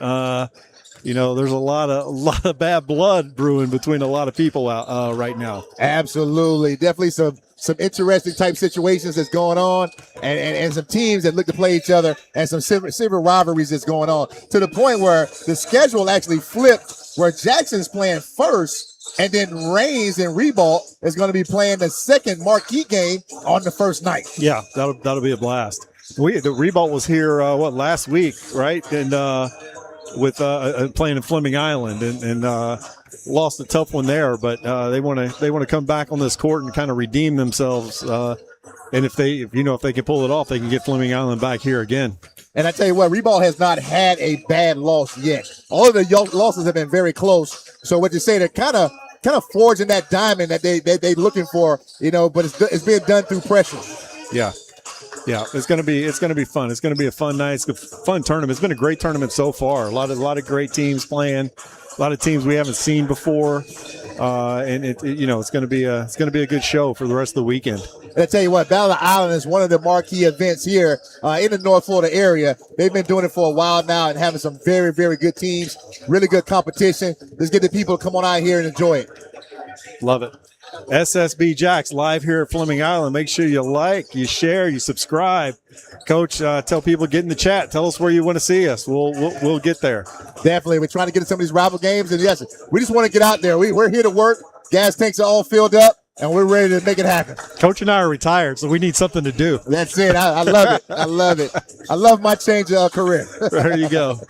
There's a lot of bad blood brewing between a lot of people out right now. Absolutely. Definitely some interesting type situations that's going on, and some teams that look to play each other, and some civil rivalries that's going on, to the point where the schedule actually flipped, where Jackson's playing first, and then Reigns and Reball is going to be playing the second marquee game on the first night. Yeah, that'll be a blast. The Reball was here last week, right? And with playing in Fleming Island, and lost a tough one there, but they want to come back on this court and kind of redeem themselves. And if they can pull it off, they can get Fleming Island back here again. And I tell you what, Reball has not had a bad loss yet. All of the losses have been very close. So what you say, they're kind of forging that diamond that they looking for, but it's being done through pressure. Yeah. Yeah, it's gonna be fun. It's gonna be a fun night. It's a fun tournament. It's been a great tournament so far. A lot of great teams playing. A lot of teams we haven't seen before, and it's gonna be a good show for the rest of the weekend. And I tell you what, Battle of the Island is one of the marquee events here in the North Florida area. They've been doing it for a while now and having some very, very good teams, really good competition. Let's get the people to come on out here and enjoy it. Love it. SSB Jacks live here at Fleming Island. Make sure you like, you share, you subscribe. Coach, tell people, get in the chat. Tell us where you want to see us. We'll get there. Definitely. We're trying to get to some of these rival games. And yes, we just want to get out there. We're here to work. Gas tanks are all filled up, and we're ready to make it happen. Coach and I are retired, so we need something to do. That's it. I love it. I love it. I love my change of career. There you go.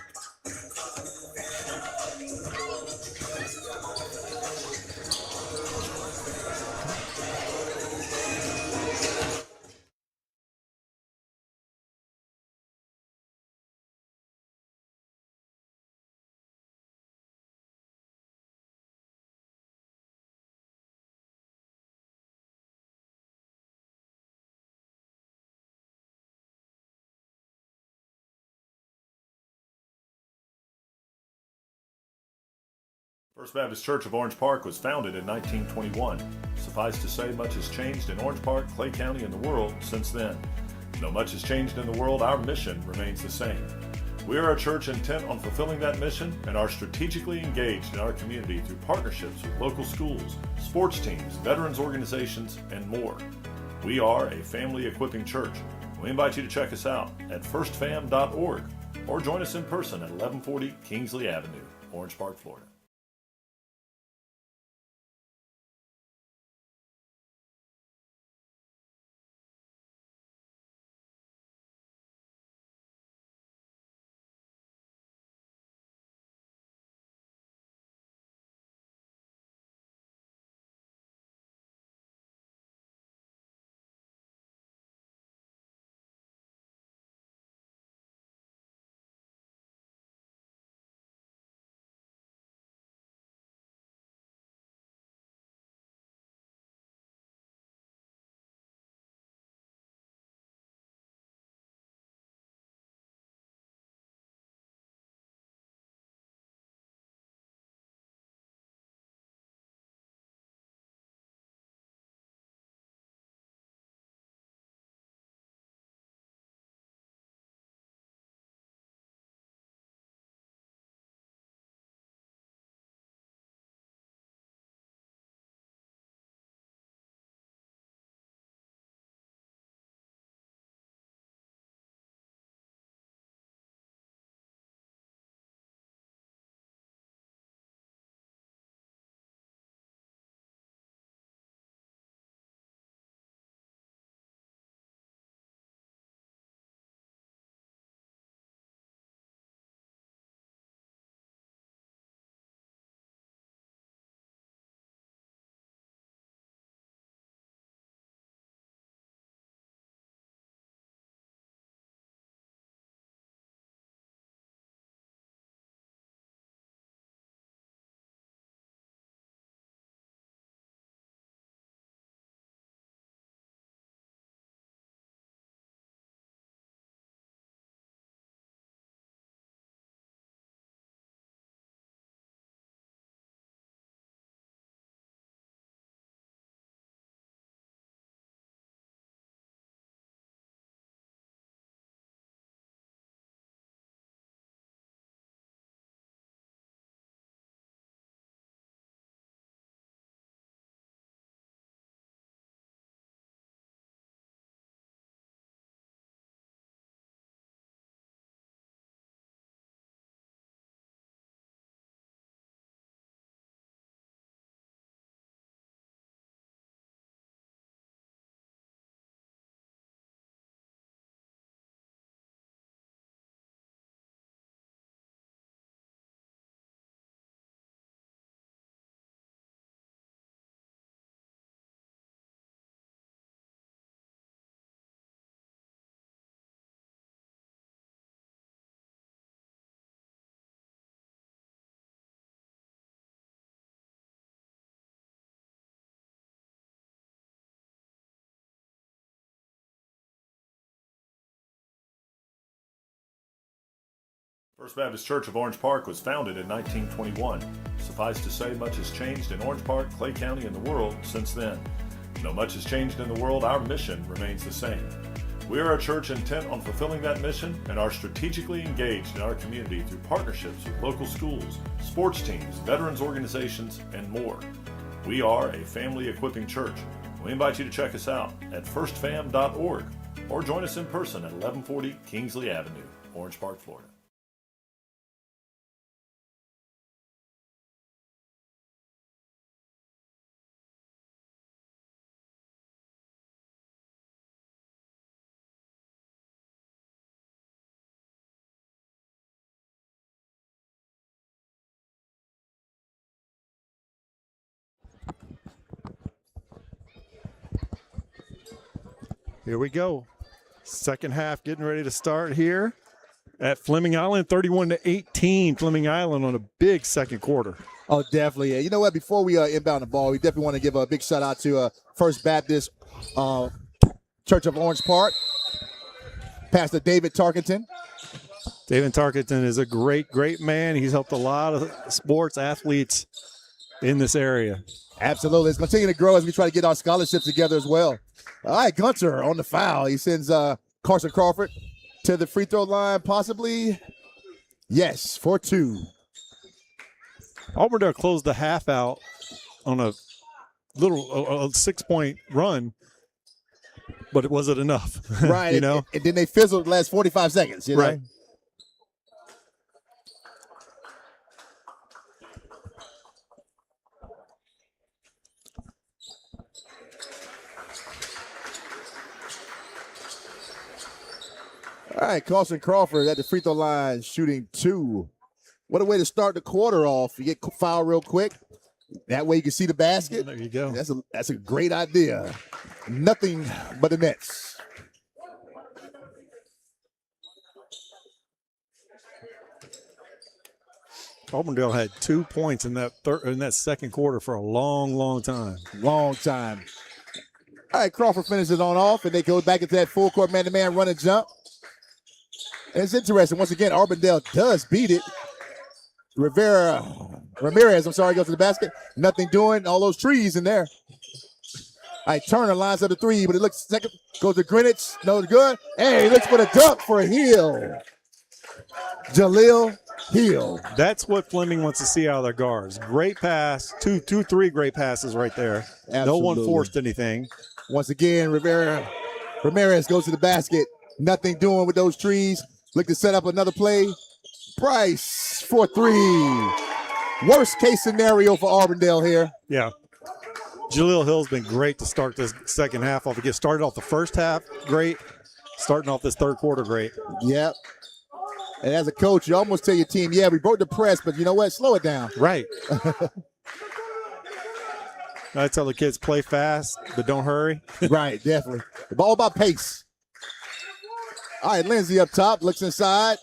First Baptist Church of Orange Park was founded in 1921. Suffice to say, much has changed in Orange Park, Clay County, and the world since then. Though much has changed in the world, our mission remains the same. We are a church intent on fulfilling that mission and are strategically engaged in our community through partnerships with local schools, sports teams, veterans organizations, and more. We are a family equipping church. We invite you to check us out at firstfam.org or join us in person at 1140 Kingsley Avenue, Orange Park, Florida. First Baptist Church of Orange Park was founded in 1921. Suffice to say, much has changed in Orange Park, Clay County, and the world since then. Though much has changed in the world, our mission remains the same. We are a church intent on fulfilling that mission and are strategically engaged in our community through partnerships with local schools, sports teams, veterans organizations, and more. We are a family equipping church. We invite you to check us out at firstfam.org or join us in person at 1140 Kingsley Avenue, Orange Park, Florida. Here we go. Second half getting ready to start here at Fleming Island, 31-18. Fleming Island on a big second quarter. Oh, definitely. You know what? Before we inbound the ball, we definitely want to give a big shout out to First Baptist Church of Orange Park, Pastor David Tarkenton. David Tarkenton is a great, great man. He's helped a lot of sports athletes in this area. Absolutely. It's continuing to grow as we try to get our scholarships together as well. All right, Gunter on the foul. He sends Carson Crawford to the free throw line, possibly. Yes, for two. Auburndale closed the half out on a little 6-point run, but it wasn't enough. Right. You know? And then they fizzled the last 45 seconds. You know? Right. All right, Carson Crawford at the free throw line shooting two. What a way to start the quarter off. You get fouled real quick. That way you can see the basket. There you go. That's a great idea. Nothing but the nets. Auburndale had 2 points in that second quarter for a long, long time. Long time. All right, Crawford finishes on off, and they go back into that full court man-to-man run and jump. And it's interesting. Once again, Auburndale does beat it. Ramirez, goes to the basket. Nothing doing. All those trees in there. All right, Turner lines up the three, but it looks second. Goes to Greenwich. No good. Hey, he looks for the dunk for Hill. Jaleel Hill. That's what Fleming wants to see out of their guards. Great pass. Three great passes right there. Absolutely. No one forced anything. Once again, Ramirez goes to the basket. Nothing doing with those trees. Look to set up another play. Price for three. Worst case scenario for Auburndale here. Yeah. Jaleel Hill's been great to start this second half off. Get started off the first half, great. Starting off this third quarter, great. Yep. And as a coach, you almost tell your team, yeah, we broke the press, but you know what? Slow it down. Right. I tell the kids, play fast, but don't hurry. Right, definitely. All about pace. All right, Lindsay up top, looks inside.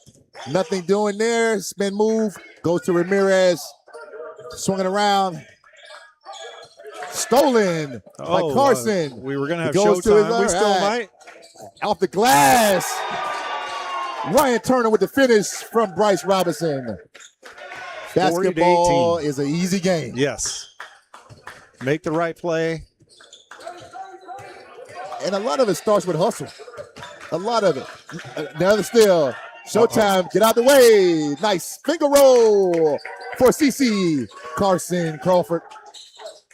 Nothing doing there. Spin move. Goes to Ramirez. Swinging around. Stolen by Carson. We were going to have Goes to showtime. his We still might. Off the glass. Ryan Turner with the finish from Bryce Robinson. Basketball is an easy game. Yes. Make the right play. And a lot of it starts with hustle. A lot of it. Another steal. Showtime. Get out the way. Nice finger roll for CC. Carson Crawford.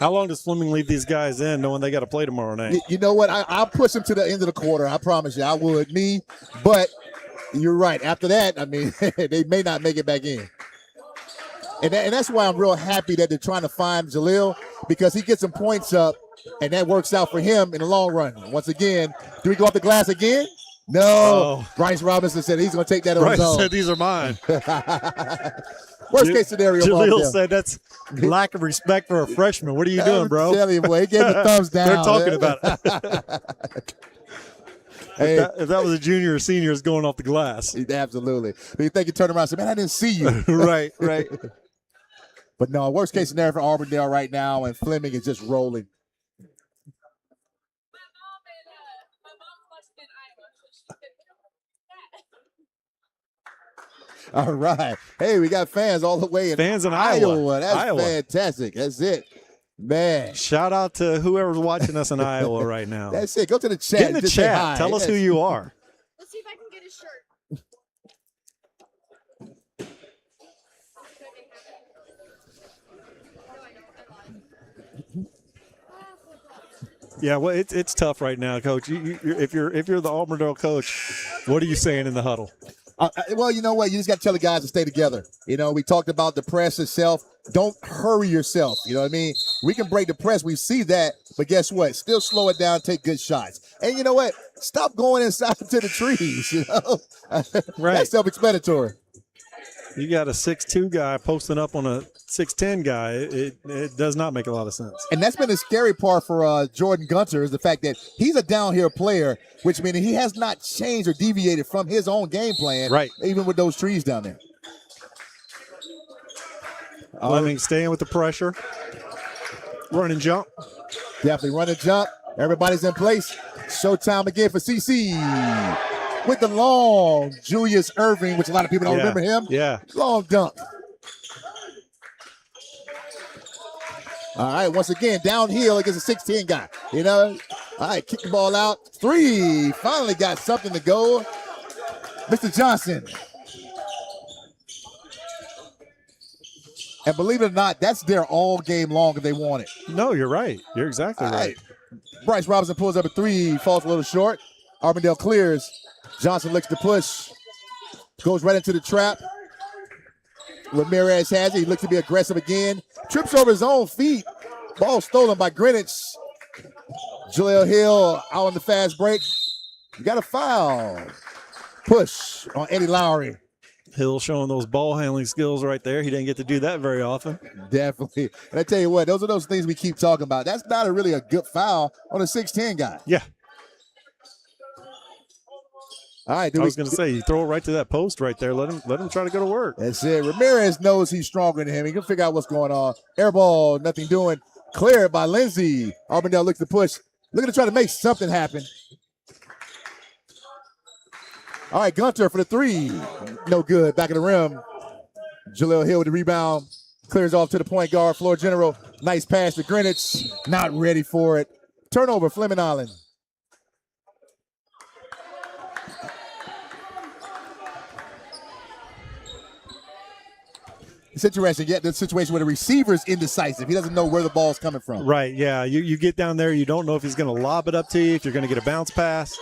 How long does Fleming leave these guys in knowing they got to play tomorrow night? You know what? I'll push them to the end of the quarter. I promise you. I would. But you're right. After that, I mean, they may not make it back in. And that's why I'm real happy that they're trying to find Jaleel, because he gets some points up, and that works out for him in the long run. Once again, do we go off the glass again? No. Oh. Bryce Robinson said he's going to take that on his own. Bryce said these are mine. Worst case scenario. Jaleel said that's lack of respect for a freshman. What are you doing, bro? I'm telling you, boy, he gave the thumbs down. They're talking about it. Hey. If that was a junior or senior, it's going off the glass. Absolutely. You think you turn around and say, man, I didn't see you. Right. But no, worst case scenario for Auburndale right now, and Fleming is just rolling. All right. Hey, we got fans all the way in Iowa. That's fantastic. That's it. Man. Shout out to whoever's watching us in Iowa right now. That's it. Go to the chat. Get in the Just say chat. hi. Tell us who you are. Let's see if I can get his shirt. Yeah, well, it's tough right now, Coach. If you're the Auburndale coach, what are you saying in the huddle? Well, you know what? You just got to tell the guys to stay together. You know, we talked about the press itself. Don't hurry yourself. You know what I mean? We can break the press. We see that. But guess what? Still slow it down. Take good shots. And you know what? Stop going inside to the trees. You know? Right. That's self-explanatory. You got a 6'2" guy posting up on a 6'10" guy. It does not make a lot of sense. And that's been the scary part for Jordan Gunter is the fact that he's a downhill player, which means he has not changed or deviated from his own game plan, right? Even with those trees down there. Fleming staying with the pressure. Run and jump. Definitely run and jump. Everybody's in place. Showtime again for CC. With the long Julius Irving, which a lot of people don't remember him. Yeah. Long dunk. All right, once again, downhill against a 6'10" guy. You know? All right, kick the ball out. 3. Finally got something to go. Mr. Johnson. And believe it or not, that's there all game long if they want it. No, you're right. You're exactly right. Bryce Robinson pulls up a 3, falls a little short. Auburndale clears. Johnson looks to push. Goes right into the trap. Ramirez has it. He looks to be aggressive again. Trips over his own feet. Ball stolen by Greenwich. Jaleel Hill out on the fast break. You got a foul. Push on Eddie Lowry. Hill showing those ball handling skills right there. He didn't get to do that very often. Definitely. And I tell you what, those are those things we keep talking about. That's not really a good foul on a 6'10" guy. Yeah. All right, I was going to say, you throw it right to that post right there. Let him try to go to work. That's it. Ramirez knows he's stronger than him. He can figure out what's going on. Air ball, nothing doing. Cleared by Lindsey. Auburndale looks to push. Looking to try to make something happen. All right, Gunter for the 3. No good. Back of the rim. Jaleel Hill with the rebound. Clears off to the point guard. Floor general. Nice pass to Greenwich. Not ready for it. Turnover, Fleming Island. It's interesting. Yeah, the situation where the receiver's indecisive. He doesn't know where the ball's coming from. Right, yeah. You get down there, you don't know if he's going to lob it up to you, if you're going to get a bounce pass.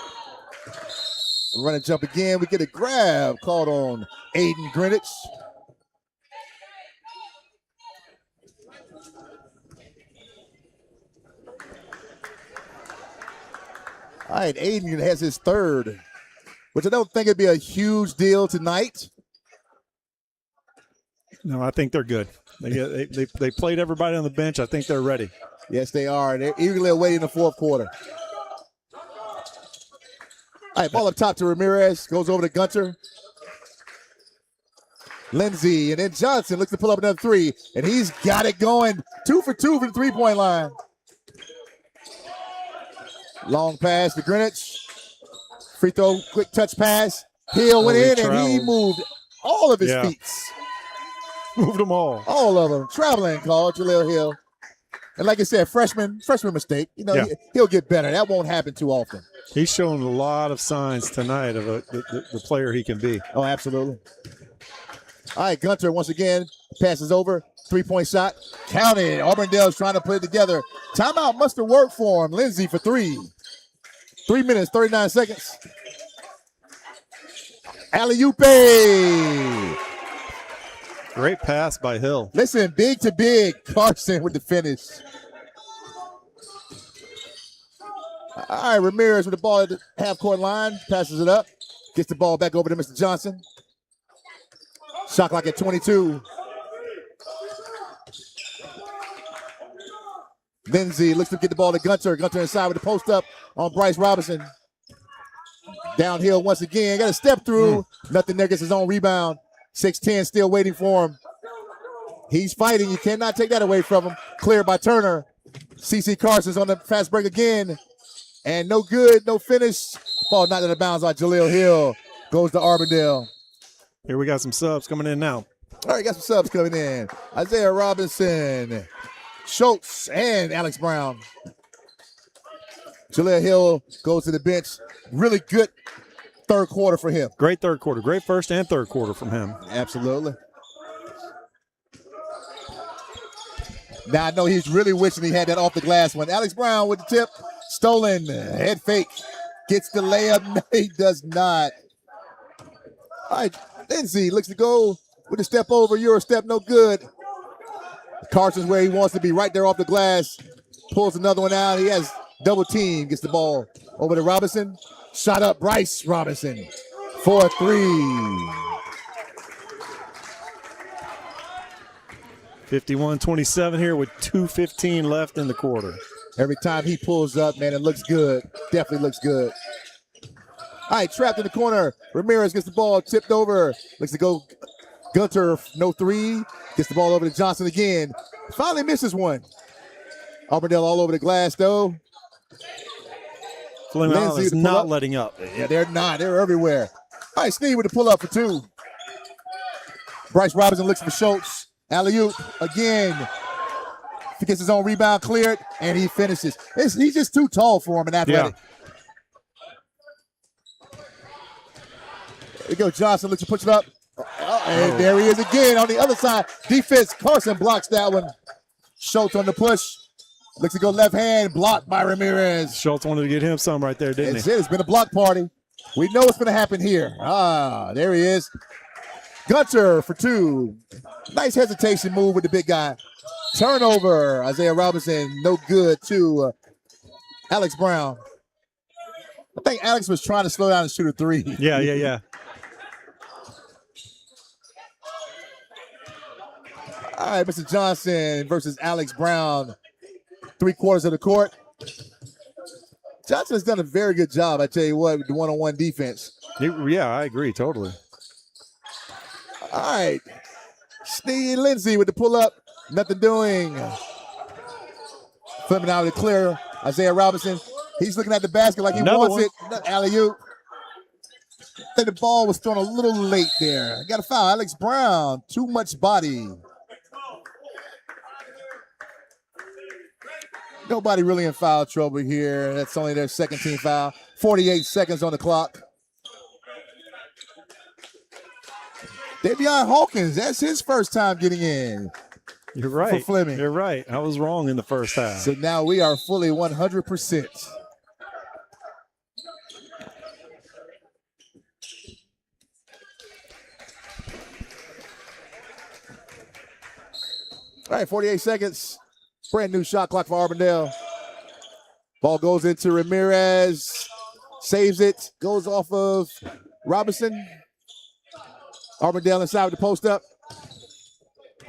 Run and jump again. We get a grab called on Aiden Greenwich. All right, Aiden has his 3rd, which I don't think it'd be a huge deal tonight. No, I think they're good. They played everybody on the bench. I think they're ready. Yes, they are. They're eagerly awaiting the 4th quarter. All right, ball up top to Ramirez. Goes over to Gunter. Lindsey, and then Johnson looks to pull up another 3, and he's got it going. 2 for 2 from the 3-point line. Long pass to Greenwich. Free throw, quick touch pass. Hill went in, and he moved all of his feet. Moved them all. All of them. Traveling call, Jaleel Hill. And like I said, freshman mistake. You know, he'll get better. That won't happen too often. He's shown a lot of signs tonight of the player he can be. Oh, absolutely. All right, Gunter once again passes over. 3-point shot. Counted. Auburndale's trying to put it together. Timeout must have worked for him. Lindsey for 3. 3 minutes, 39 seconds. Alley-oop. Great pass by Hill. Listen, big to big. Carson with the finish. All right, Ramirez with the ball at the half-court line. Passes it up. Gets the ball back over to Mr. Johnson. Shot clock at 22. Lindsey looks to get the ball to Gunter. Gunter inside with the post up on Bryce Robinson. Downhill once again. Got a step through. Nothing there. Gets his own rebound. 6'10" still waiting for him. He's fighting. You cannot take that away from him. Cleared by Turner. CC Carson's on the fast break again. And no good, no finish. Ball knocked out of bounds by Jaleel Hill. Goes to Auburndale. Here we got some subs coming in now. All right, got some subs coming in. Isaiah Robinson, Schultz, and Alex Brown. Jaleel Hill goes to the bench. Really good third quarter for him. Great third quarter. Great first and third quarter from him. Absolutely. Now I know he's really wishing he had that off the glass one. Alex Brown with the tip. Stolen. Head fake. Gets the layup. No, he does not. All right, Lindsay looks to go with a step over. You're a step no good. Carson's where he wants to be, right there off the glass. Pulls another one out. He has double team. Gets the ball over to Robinson. Shot up Bryce Robinson for 3. 51-27 here with 2:15 left in the quarter. Every time he pulls up, man, it looks good. Definitely looks good. All right, trapped in the corner. Ramirez gets the ball tipped over. Looks to go Gunter, no 3. Gets the ball over to Johnson again. Finally misses one. Auburndale all over the glass, though. Fleming is not letting up. Yeah, they're not. They're everywhere. All right, Sneed with the pull-up for 2. Bryce Robinson looks for Schultz. Alley-oop again. He gets his own rebound cleared, and he finishes. He's just too tall for him in athletic. Yeah. There you go. Johnson looks to push it up. And there he is again on the other side. Defense. Carson blocks that one. Schultz on the push. Looks to go left hand. Blocked by Ramirez. Schultz wanted to get him some right there, didn't he? It's been a block party. We know what's going to happen here. There he is. Gunter for 2. Nice hesitation move with the big guy. Turnover. Isaiah Robinson, no good to Alex Brown. I think Alex was trying to slow down and shoot a 3. Yeah. All right, Mr. Johnson versus Alex Brown. 3/4 of the court. Johnson has done a very good job, I tell you what, with the one-on-one defense. Yeah, I agree totally. All right. Steve Lindsay with the pull-up. Nothing doing. Fleming out of the clear. Isaiah Robinson. He's looking at the basket like he wants it. Alley-oop. I think the ball was thrown a little late there. Got a foul. Alex Brown. Too much body. Nobody really in foul trouble here. That's only their second team foul. 48 seconds on the clock. Davion Hawkins, that's his first time getting in. You're right. For Fleming. You're right. I was wrong in the first half. So now we are fully 100%. All right, 48 seconds. Brand new shot clock for Auburndale. Ball goes into Ramirez. Saves it. Goes off of Robinson. Auburndale inside with the post up.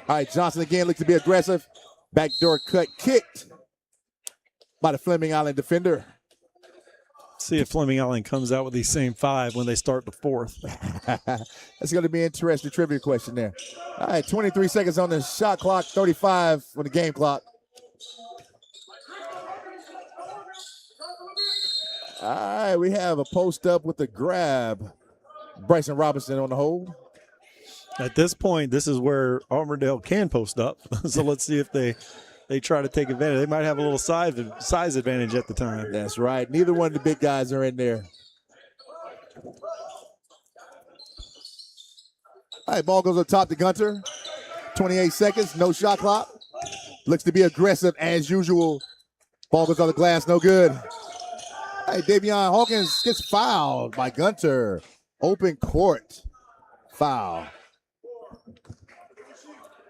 All right, Johnson again looks to be aggressive. Backdoor cut kicked by the Fleming Island defender. See if Fleming Island comes out with these same 5 when they start the 4th. That's going to be an interesting trivia question there. All right, 23 seconds on the shot clock, 35 on the game clock. All right, we have a post up with the grab. Bryson Robinson on the hold. At this point, this is where Auburndale can post up. So let's see if they try to take advantage. They might have a little size advantage at the time. That's right. Neither one of the big guys are in there. All right, ball goes up top to Gunter. 28 seconds, no shot clock. Looks to be aggressive as usual. Ball goes on the glass, no good. Hey, Davion Hawkins gets fouled by Gunter. Open court foul.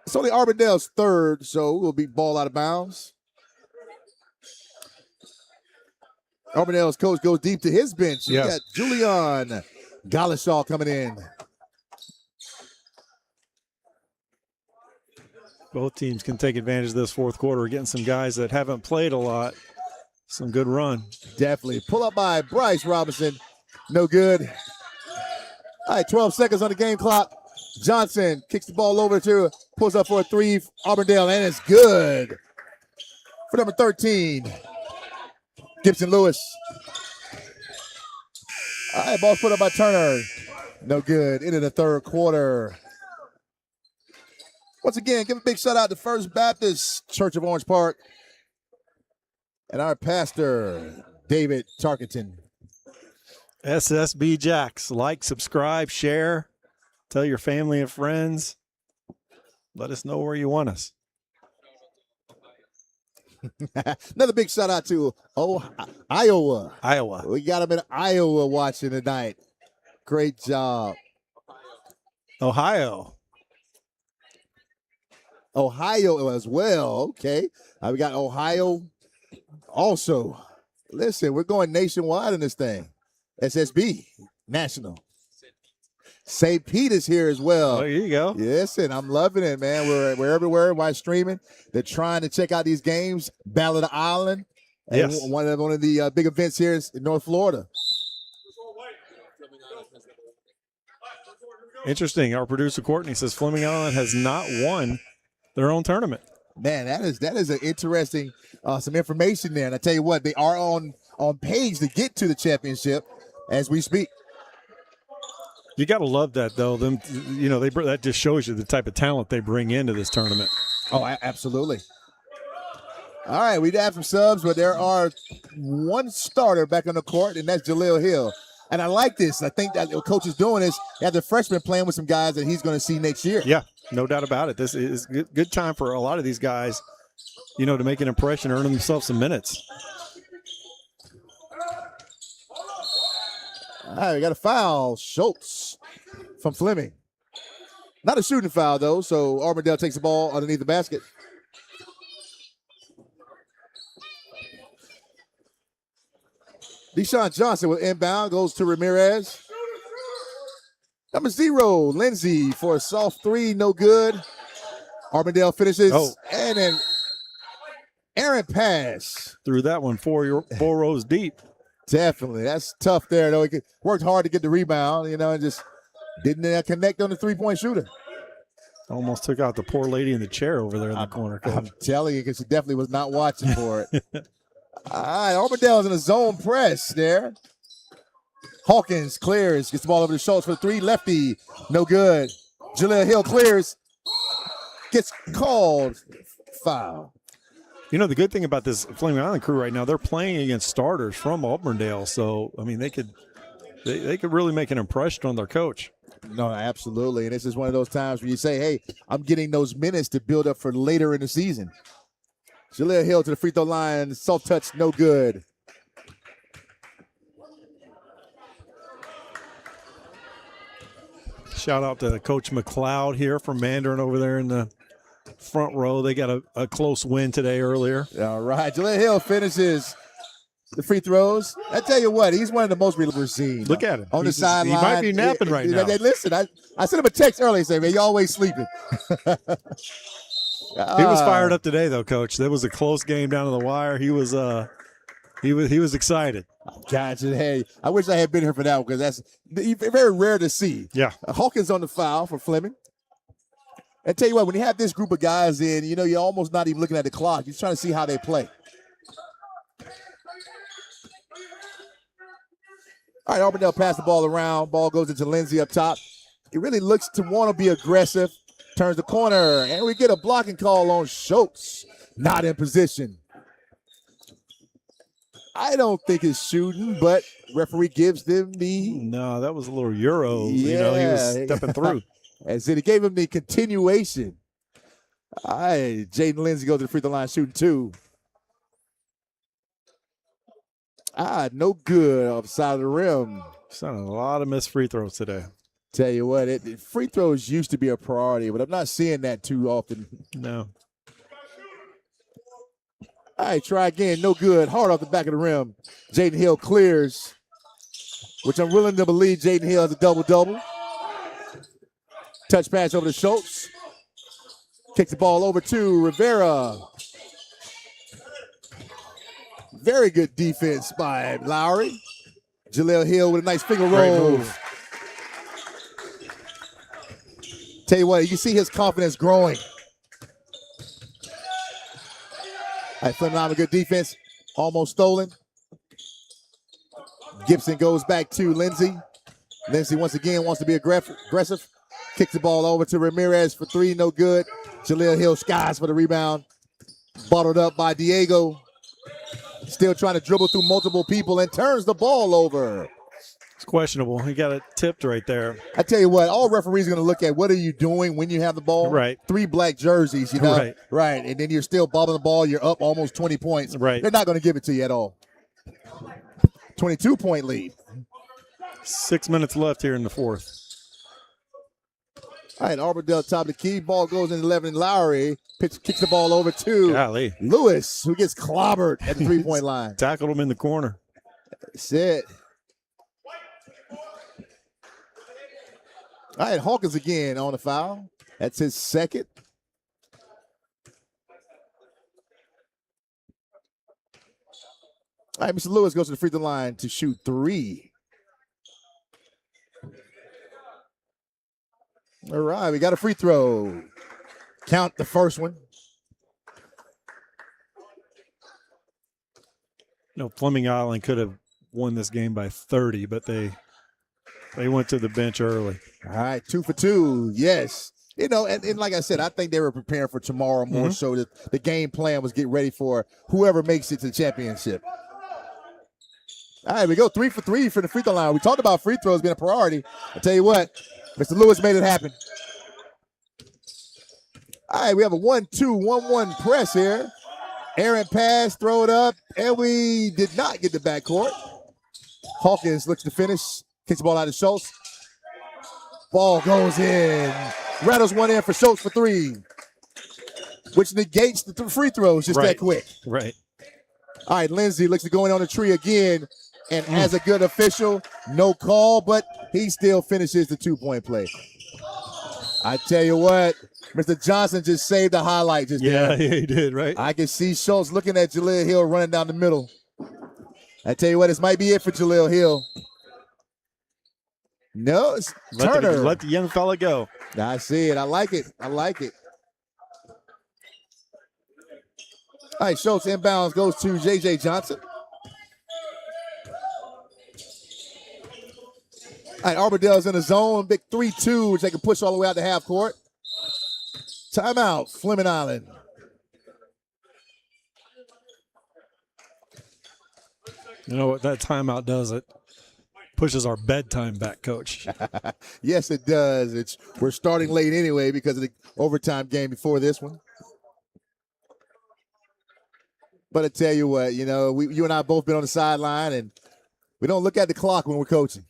It's only Auburndale's 3rd, so we'll be ball out of bounds. Auburndale's coach goes deep to his bench. We got Julian Galashaw coming in. Both teams can take advantage of this 4th quarter, getting some guys that haven't played a lot. Some good run. Definitely. Pull up by Bryce Robinson. No good. All right, 12 seconds on the game clock. Johnson kicks the ball over to, pulls up for a 3, Auburndale, and it's good. For number 13, Gibson Lewis. All right, ball's put up by Turner. No good. Into the third quarter. Once again, give a big shout out to First Baptist Church of Orange Park and our pastor, David Tarkenton. SSB Jacks. Like, subscribe, share, tell your family and friends. Let us know where you want us. Another big shout out to Iowa. Iowa. We got them in Iowa watching tonight. Great job. Ohio as well. Okay. We got Ohio also. Listen, we're going nationwide in this thing. SSB, national. St. Peter's here as well. Oh, there you go. Yes, and I'm loving it, man. We're everywhere while streaming. They're trying to check out these games. Battle of the Island. Yes. One of the big events here is in North Florida. Interesting. Our producer Courtney says Fleming Island has not won their own tournament. Man, that is an interesting some information there. And I tell you what, they are on page to get to the championship as we speak. You got to love that, though. Them, that just shows you the type of talent they bring into this tournament. Oh, absolutely. All right, we have some subs, but there are one starter back on the court, and that's Jaleel Hill. And I like this. I think that what coach is doing is they have the freshman playing with some guys that he's going to see next year. Yeah, no doubt about it. This is good time for a lot of these guys, to make an impression, earn themselves some minutes. All right, we got a foul. Schultz from Fleming. Not a shooting foul, though, so Auburndale takes the ball underneath the basket. Deshaun Johnson with inbound, goes to Ramirez. Number 0, Lindsey for a soft three, no good. Auburndale finishes, and then Aaron pass. Threw that one four rows deep. Definitely. That's tough there, though. He worked hard to get the rebound, and just didn't connect on the three-point shooter. Almost took out the poor lady in the chair over there in the corner. I'm telling you, because she definitely was not watching for it. All right, Auburndale's in a zone press there. Hawkins clears, gets the ball over to Schultz for 3, lefty, no good. Jaleel Hill clears, gets called foul. The good thing about this Fleming Island crew right now, they're playing against starters from Auburndale, so they could really make an impression on their coach. No, absolutely, and this is one of those times where you say, "Hey, I'm getting those minutes to build up for later in the season." Jaleel Hill to the free throw line, soft touch, no good. Shout out to Coach McLeod here from Mandarin over there in the front row. They got a close win today earlier. All right, Jaleel Hill finishes the free throws. I tell you what, he's one of the most reliable seen. Look at him. On the sideline. He might be napping right now. Listen, I sent him a text earlier saying, man, you're always sleeping. He was fired up today, though, Coach. That was a close game down to the wire. He was excited. Gotcha. Hey, I wish I had been here for that one because that's very rare to see. Yeah. Hawkins on the foul for Fleming. And tell you what, when you have this group of guys in, you're almost not even looking at the clock. You're trying to see how they play. All right, Auburndale passed the ball around. Ball goes into Lindsey up top. He really looks to want to be aggressive. Turns the corner, and we get a blocking call on Schultz. Not in position. I don't think it's shooting, but referee gives them the... No, that was a little Euro. Yeah. He was stepping through. As he gave him the continuation. All right, Jaden Lindsey goes to the free throw line shooting 2. No good off the side of the rim. Son, a lot of missed free throws today. Tell you what, free throws used to be a priority, but I'm not seeing that too often. No. All right, try again. No good. Hard off the back of the rim. Jaden Hill clears, which I'm willing to believe Jaden Hill has a double-double. Touch pass over to Schultz. Kicks the ball over to Rivera. Very good defense by Lowry. Jaleel Hill with a nice finger roll. Tell you what, you can see his confidence growing. All right, Fleming on a good defense. Almost stolen. Gibson goes back to Lindsey. Lindsey once again wants to be aggressive. Kicks the ball over to Ramirez for three, no good. Jaleel Hill skies for the rebound. Bottled up by Diego. Still trying to dribble through multiple people and turns the ball over. It's questionable. He got it tipped right there. I tell you what, all referees are going to look at what are you doing when you have the ball. Right. 3 black jerseys, you know. Right. Right. And then you're still bobbing the ball. You're up almost 20 points. Right. They're not going to give it to you at all. 22-point lead. 6 minutes left here in the fourth. All right, Auburndale top of the key. Ball goes in 11. Lowry kicks the ball over to Golly. Lewis, who gets clobbered at the three-point line. Tackled him in the corner. That's it. All right, Hawkins again on the foul. That's his second. All right, Mr. Lewis goes to the free throw line to shoot 3. All right, we got a free throw. Count the first one. Fleming Island could have won this game by 30, but they went to the bench early. All right, 2 for 2. Yes. And like I said, I think they were preparing for tomorrow more so that the game plan was get ready for whoever makes it to the championship. All right, we go 3 for 3 for the free throw line. We talked about free throws being a priority. I tell you what, Mr. Lewis made it happen. All right, we have a 1-2-1-1 press here. Aaron pass, throw it up, and we did not get the backcourt. Hawkins looks to finish, kicks the ball out to Schultz. Ball goes in. Rattles one in for Schultz for 3, which negates the free throws just that quick. Right. All right, Lindsey looks to go in on the tree again, and as a good official, no call, but he still finishes the 2-point play. I tell you what, Mr. Johnson just saved the highlight just there. Yeah, he did, right? I can see Schultz looking at Jaleel Hill running down the middle. I tell you what, this might be it for Jaleel Hill. No, it's Turner. Let the young fella go. I see it. I like it. I like it. All right, Schultz inbounds goes to J.J. Johnson. All right, Auburndale's in the zone. Big 3-2, which they can push all the way out to half court. Timeout, Fleming Island. You know what that timeout does? It pushes our bedtime back, Coach. Yes, it does. We're starting late anyway because of the overtime game before this one. But I tell you what, you and I both been on the sideline, and we don't look at the clock when we're coaching.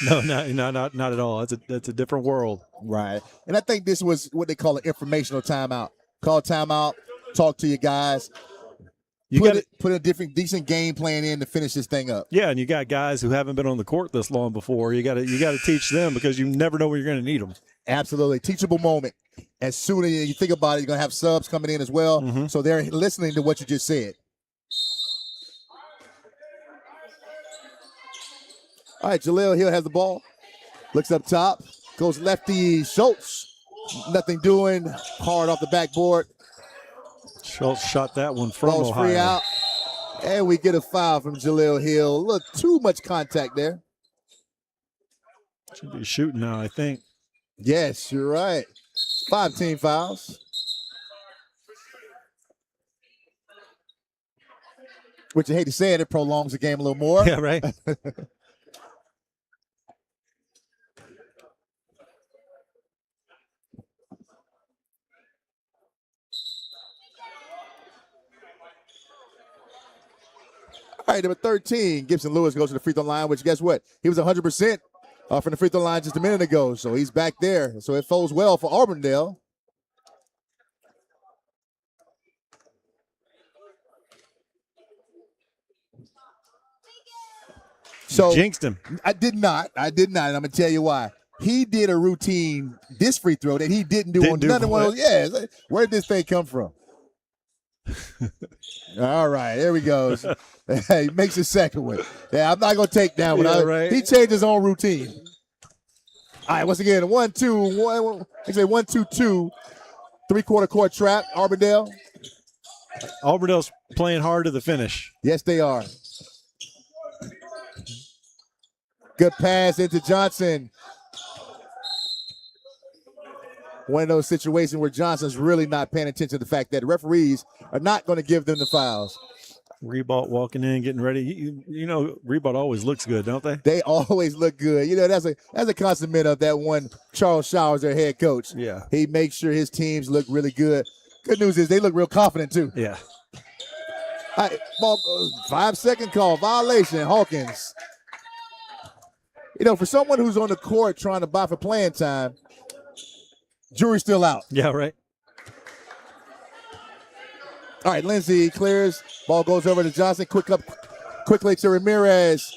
No, not at all. That's a different world. Right. And I think this was what they call an informational timeout. Call timeout, talk to your guys. Put a decent game plan in to finish this thing up. Yeah, and you got guys who haven't been on the court this long before. You got to teach them because you never know when you're going to need them. Absolutely. Teachable moment. As soon as you think about it, you're going to have subs coming in as well. So they're listening to what you just said. All right, Jaleel Hill has the ball. Looks up top. Goes lefty, Schultz. Nothing doing. Hard off the backboard. Schultz shot that one from Ball's Ohio. Free out. And we get a foul from Jaleel Hill. A little too much contact there. Should be shooting now, I think. Yes, you're right. 5 team fouls. Which you hate to say it prolongs the game a little more. Yeah, right. All right, number 13, Gibson Lewis goes to the free throw line, which guess what? He was 100% from the free throw line just a minute ago, so he's back there. So it bodes well for Auburndale. So jinxed him. I did not, and I'm going to tell you why. He did a routine, this free throw, that he didn't do on none of one of those. Yeah, where did this thing come from? All right, there we go. He makes his second one. Yeah, I'm not going to take that one. Yeah, right. He changed his own routine. All right, once again, 1-2, 1-2-2, 3/4 court trap, Auburndale. Auburndale's playing hard to the finish. Yes, they are. Good pass into Johnson. One of those situations where Johnson's really not paying attention to the fact that referees are not going to give them the fouls. Reebok walking in, getting ready. You know, Reebok always looks good, don't they? They always look good. You know, that's a consummate of that one Charles Showers, their head coach. Yeah. He makes sure his teams look really good. Good news is they look real confident, too. Yeah. All right, ball goes, 5-second call, violation, Hawkins. You know, for someone who's on the court trying to buy for playing time, jury's still out. Yeah, right. All right, Lindsey clears. Ball goes over to Johnson. Quickly to Ramirez.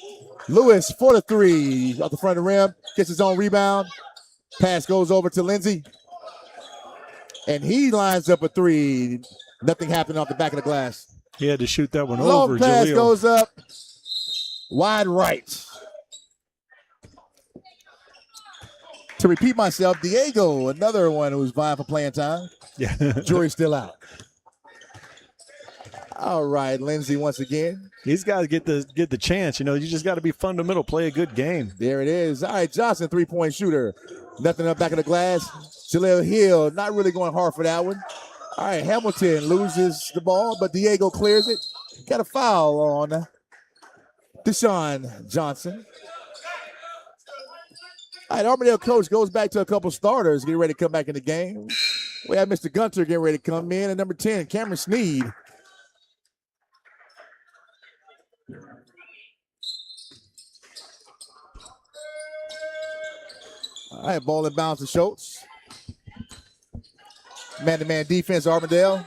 Lewis for the three. Off the front of the rim. Gets his own rebound. Pass goes over to Lindsey. And he lines up a three. Nothing happened off the back of the glass. He had to shoot that one Long over. pass Jaleel goes up. Wide right. To repeat myself, Diego, another one who's vying for playing time. Yeah. Jury's still out. All right, Lindsey once again. These guys get the chance. You know, you just got to be fundamental, play a good game. There it is. All right, Johnson, three-point shooter. Nothing up back of the glass. Jaleel Hill, not really going hard for that one. All right, Hamilton loses the ball, but Diego clears it. Got a foul on Deshaun Johnson. All right, Auburndale coach goes back to a couple starters getting ready to come back in the game. We have Mr. Gunter getting ready to come in, and number 10, Cameron Sneed. All right, ball and bounce to Schultz. Man-to-man defense, Auburndale.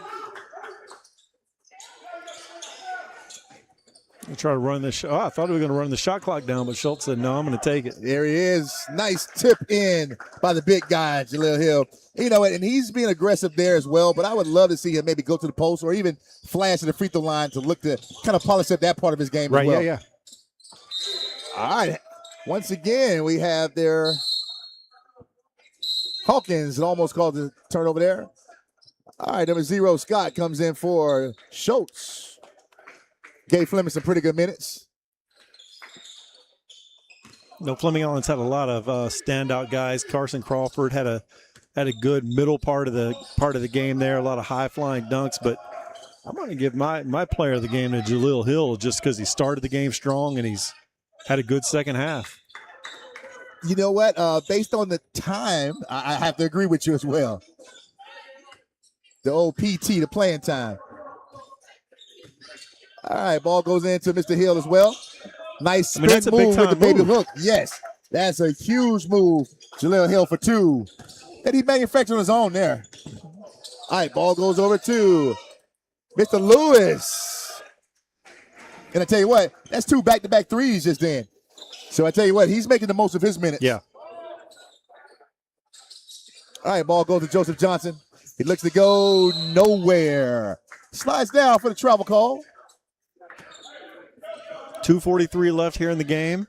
They try to run this. I thought we were going to run the shot clock down, but Schultz said, no, I'm going to take it. There he is. Nice tip in by the big guy, Jaleel Hill. You know what, and he's being aggressive there as well, but I would love to see him maybe go to the post or even flash to the free throw line to look to kind of polish up that part of his game Right, as well. yeah. All right. Once again, we have their Hawkins. It almost called the turnover there. All right, number 0, Scott, comes in for Schultz. Gave Fleming some pretty good minutes. No, Fleming Island's had a lot of standout guys. Carson Crawford had a good middle part of the game there. A lot of high flying dunks, but I'm going to give my player of the game to Jaleel Hill just because he started the game strong and he's had a good second half. You know what? Based on the time, I have to agree with you as well. The old PT, the playing time. All right, ball goes into Mr. Hill as well. Nice spin that's a move with the baby move. hook. Yes, that's a huge move. Jaleel Hill for 2. And he manufactured on his own there. All right, ball goes over to Mr. Lewis. And I tell you what, that's 2 back-to-back threes just then. So I tell you what, he's making the most of his minutes. Yeah. All right, ball goes to Joseph Johnson. He looks to go nowhere. Slides down for the travel call. 2:43 left here in the game.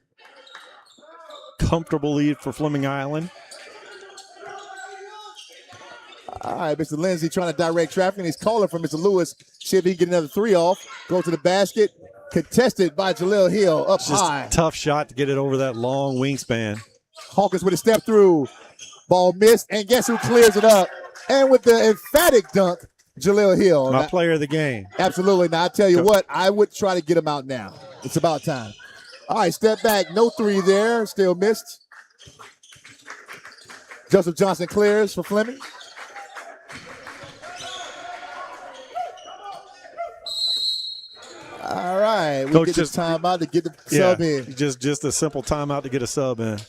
Comfortable lead for Fleming Island. All right, Mr. Lindsey trying to direct traffic, and he's calling for Mr. Lewis. See if he can get another 3 off. Go to the basket. Contested by Jaleel Hill up Just high. tough shot to get it over that long wingspan. Hawkins with a step through. Ball missed, and guess who clears it up? And with the emphatic dunk, Jaleel Hill. My player of the game. Absolutely. Now, I tell you what, I would try to get him out now. It's about time. All right, step back. No 3 there. Still missed. Joseph Johnson clears for Fleming. All right. We Coach get this just- timeout to get the sub in. Just a simple timeout to get a sub in.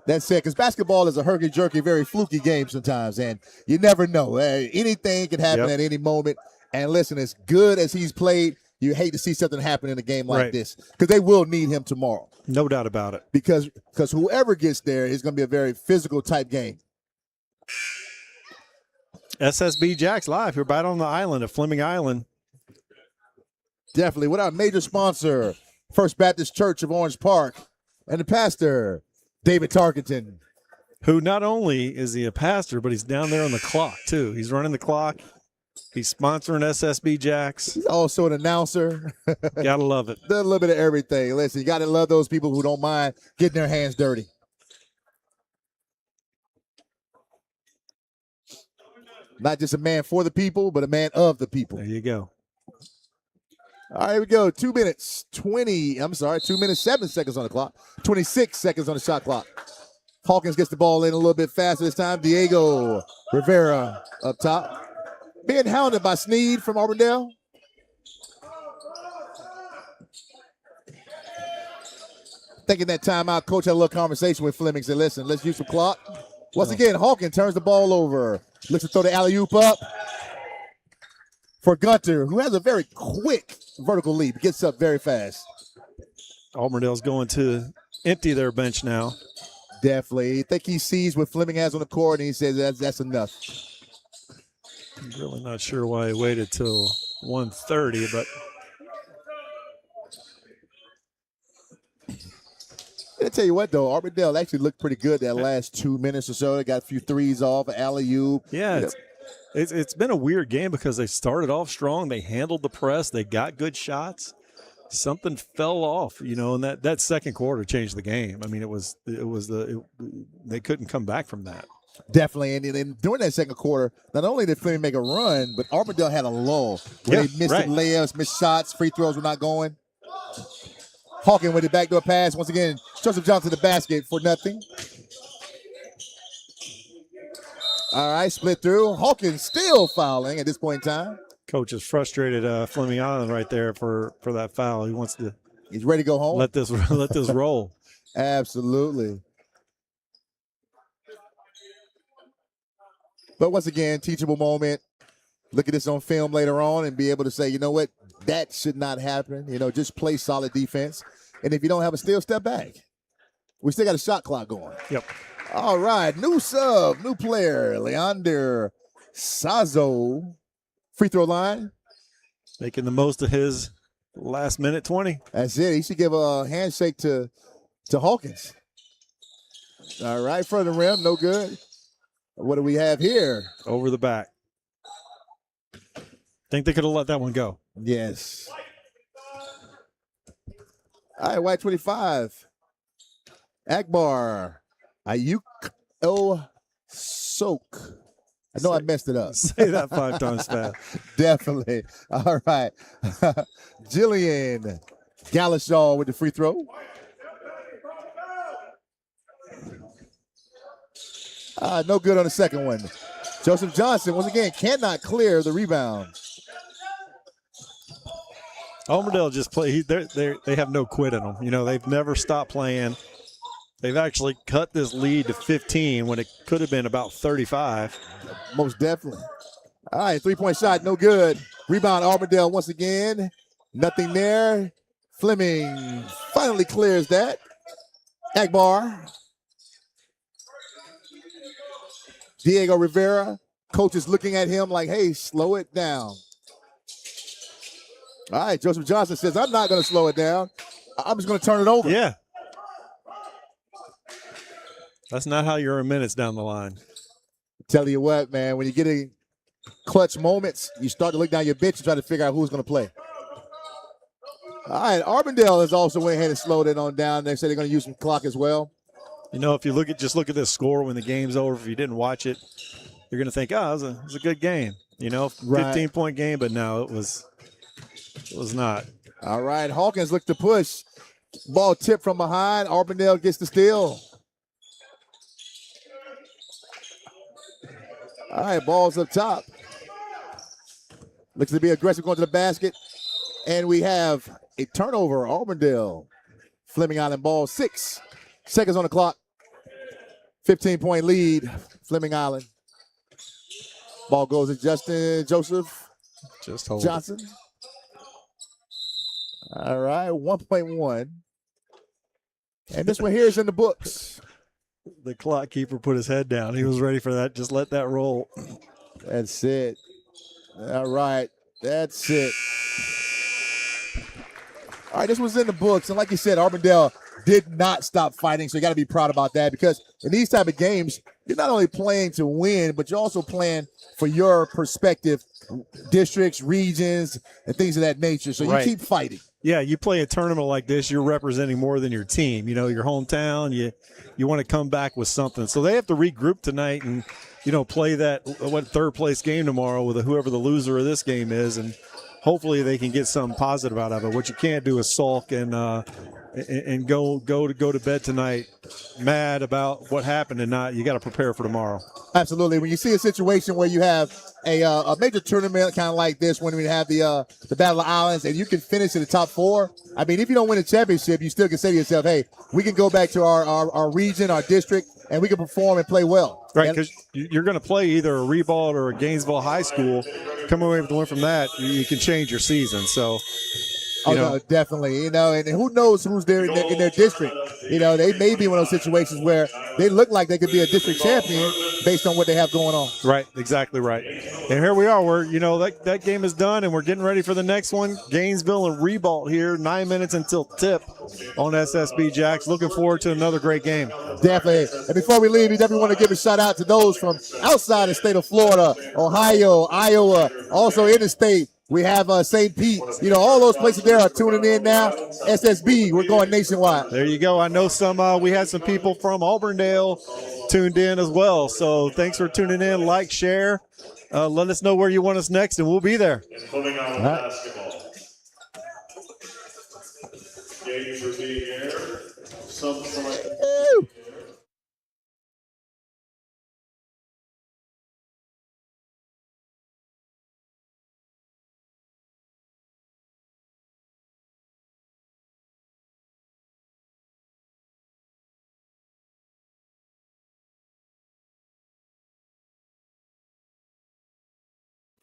That's it, because basketball is a herky-jerky, very fluky game sometimes, and you never know. Anything can happen at any moment. And listen, as good as he's played, you hate to see something happen in a game like this, because they will need him tomorrow. No doubt about it. Because whoever gets there is going to be a very physical type game. SSB Jacks live here right on the island of Fleming Island. Definitely. With our major sponsor, First Baptist Church of Orange Park, and the pastor, David Tarkenton. Who not only is he a pastor, but he's down there on the clock, too. He's running the clock. He's sponsoring SSB Jacks. He's also an announcer. Gotta love it. Does a little bit of everything. Listen, you got to love those people who don't mind getting their hands dirty. Not just a man for the people, but a man of the people. There you go. All right, here we go. 2 minutes, 2 minutes, 7 seconds on the clock. 26 seconds on the shot clock. Hawkins gets the ball in a little bit faster this time. Diego Rivera up top. Being hounded by Sneed from Auburndale. Thinking that timeout, coach had a little conversation with Fleming. Said, listen, let's use some clock. Once again, Hawkins turns the ball over. Looks to throw the alley-oop up for Gunter, who has a very quick vertical leap. Gets up very fast. Auburndale's going to empty their bench now. Definitely. I think he sees what Fleming has on the court, and he says that's enough. I'm really not sure why he waited till 1:30, but I tell you what, though, Auburndale actually looked pretty good that last 2 minutes or so. They got a few threes off, alley-oop. Yeah, it's been a weird game because they started off strong. They handled the press. They got good shots. Something fell off, and that second quarter changed the game. I mean, they couldn't come back from that. Definitely, and during that second quarter, not only did Fleming make a run, but Auburndale had a lull where they missed some layups, missed shots, free throws were not going. Hawkins with the backdoor pass. Once again, Joseph Johnson the basket for nothing. All right, split through. Hawkins still fouling at this point in time. Coach is frustrated, Fleming Island right there for that foul. He wants to. He's ready to go home. Let this roll. Absolutely. But once again, teachable moment. Look at this on film later on and be able to say, you know what, that should not happen. Just play solid defense. And if you don't have a steal, step back. We still got a shot clock going. Yep. All right, new sub, new player, Leander Sazo. Free throw line. Making the most of his last minute 20. That's it. He should give a handshake to Hawkins. All right, front of the rim, no good. What do we have here? Over the back. Think they could have let that one go. Yes. All right, white 25. Akbar. Ayuk Soak. I know I messed it up. Say that 5 times fast. Definitely. All right. Jillian Galashaw with the free throw. No good on the second one. Joseph Johnson, once again, cannot clear the rebound. Auburndale just play. They have no quit in them. They've never stopped playing. They've actually cut this lead to 15 when it could have been about 35. Most definitely. All right, three-point shot, no good. Rebound, Auburndale once again. Nothing there. Fleming finally clears that. Akbar. Diego Rivera. Coach is looking at him like, hey, slow it down. All right, Joseph Johnson says, I'm not going to slow it down. I'm just going to turn it over. Yeah. That's not how you earn minutes down the line. Tell you what, man, when you get in clutch moments, you start to look down your bench and try to figure out who's going to play. All right, Auburndale has also went ahead and slowed it on down. They said they're going to use some clock as well. If you look at this score when the game's over, if you didn't watch it, you're going to think, oh, it was a good game. 15-point game, but no, it was not. All right, Hawkins looked to push. Ball tipped from behind. Auburndale gets the steal. All right, ball's up top. Looks to be aggressive going to the basket. And we have a turnover, Auburndale. Fleming Island ball, 6 seconds on the clock. 15-point lead, Fleming Island. Ball goes to Justin Joseph Johnson. All right, 1.1. And this one here is in the books. The clock keeper put his head down. He was ready for that. Just let that roll. That's it. All right. That's it. All right, this was in the books. And like you said, Auburndale did not stop fighting, so you got to be proud about that because in these type of games, you're not only playing to win, but you're also playing for your perspective districts, regions, and things of that nature. So you Right. keep fighting. Yeah, you play a tournament like this, you're representing more than your team. You know, your hometown, you want to come back with something. So they have to regroup tonight and, play that third place game tomorrow with whoever the loser of this game is, and hopefully they can get something positive out of it. What you can't do is sulk and go to bed tonight mad about what happened tonight. You got to prepare for tomorrow. Absolutely. When you see a situation where you have a major tournament kind of like this, when we have the Battle of Islands, and you can finish in the top 4, I mean, if you don't win a championship, you still can say to yourself, hey, we can go back to our region, our district, and we can perform and play well. Right, because you're going to play either a Ribault or a Gainesville High School. Come away with the win from that, you can change your season. So, no, definitely. And who knows who's there in their district. They may be one of those situations where they look like they could be a district champion based on what they have going on. Right, exactly right. And here we are. We're, that game is done, and we're getting ready for the next one. Gainesville and Ribault here, 9 minutes until tip on SSB Jacks. Looking forward to another great game. Definitely. And before we leave, we definitely want to give a shout out to those from outside the state of Florida, Ohio, Iowa, also in the state. We have St. Pete. All those places there are tuning in now. SSB, we're going nationwide. There you go. I know we had some people from Auburndale tuned in as well. So thanks for tuning in. Like, share. Let us know where you want us next, and we'll be there. Fleming Island basketball. Games are being aired.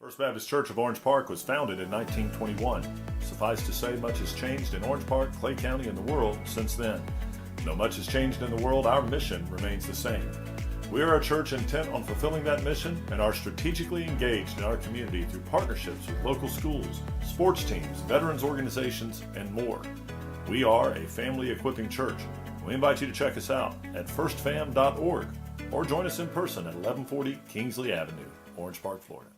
First Baptist Church of Orange Park was founded in 1921. Suffice to say, much has changed in Orange Park, Clay County, and the world since then. Though much has changed in the world, our mission remains the same. We are a church intent on fulfilling that mission and are strategically engaged in our community through partnerships with local schools, sports teams, veterans organizations, and more. We are a family equipping church. We invite you to check us out at firstfam.org or join us in person at 1140 Kingsley Avenue, Orange Park, Florida.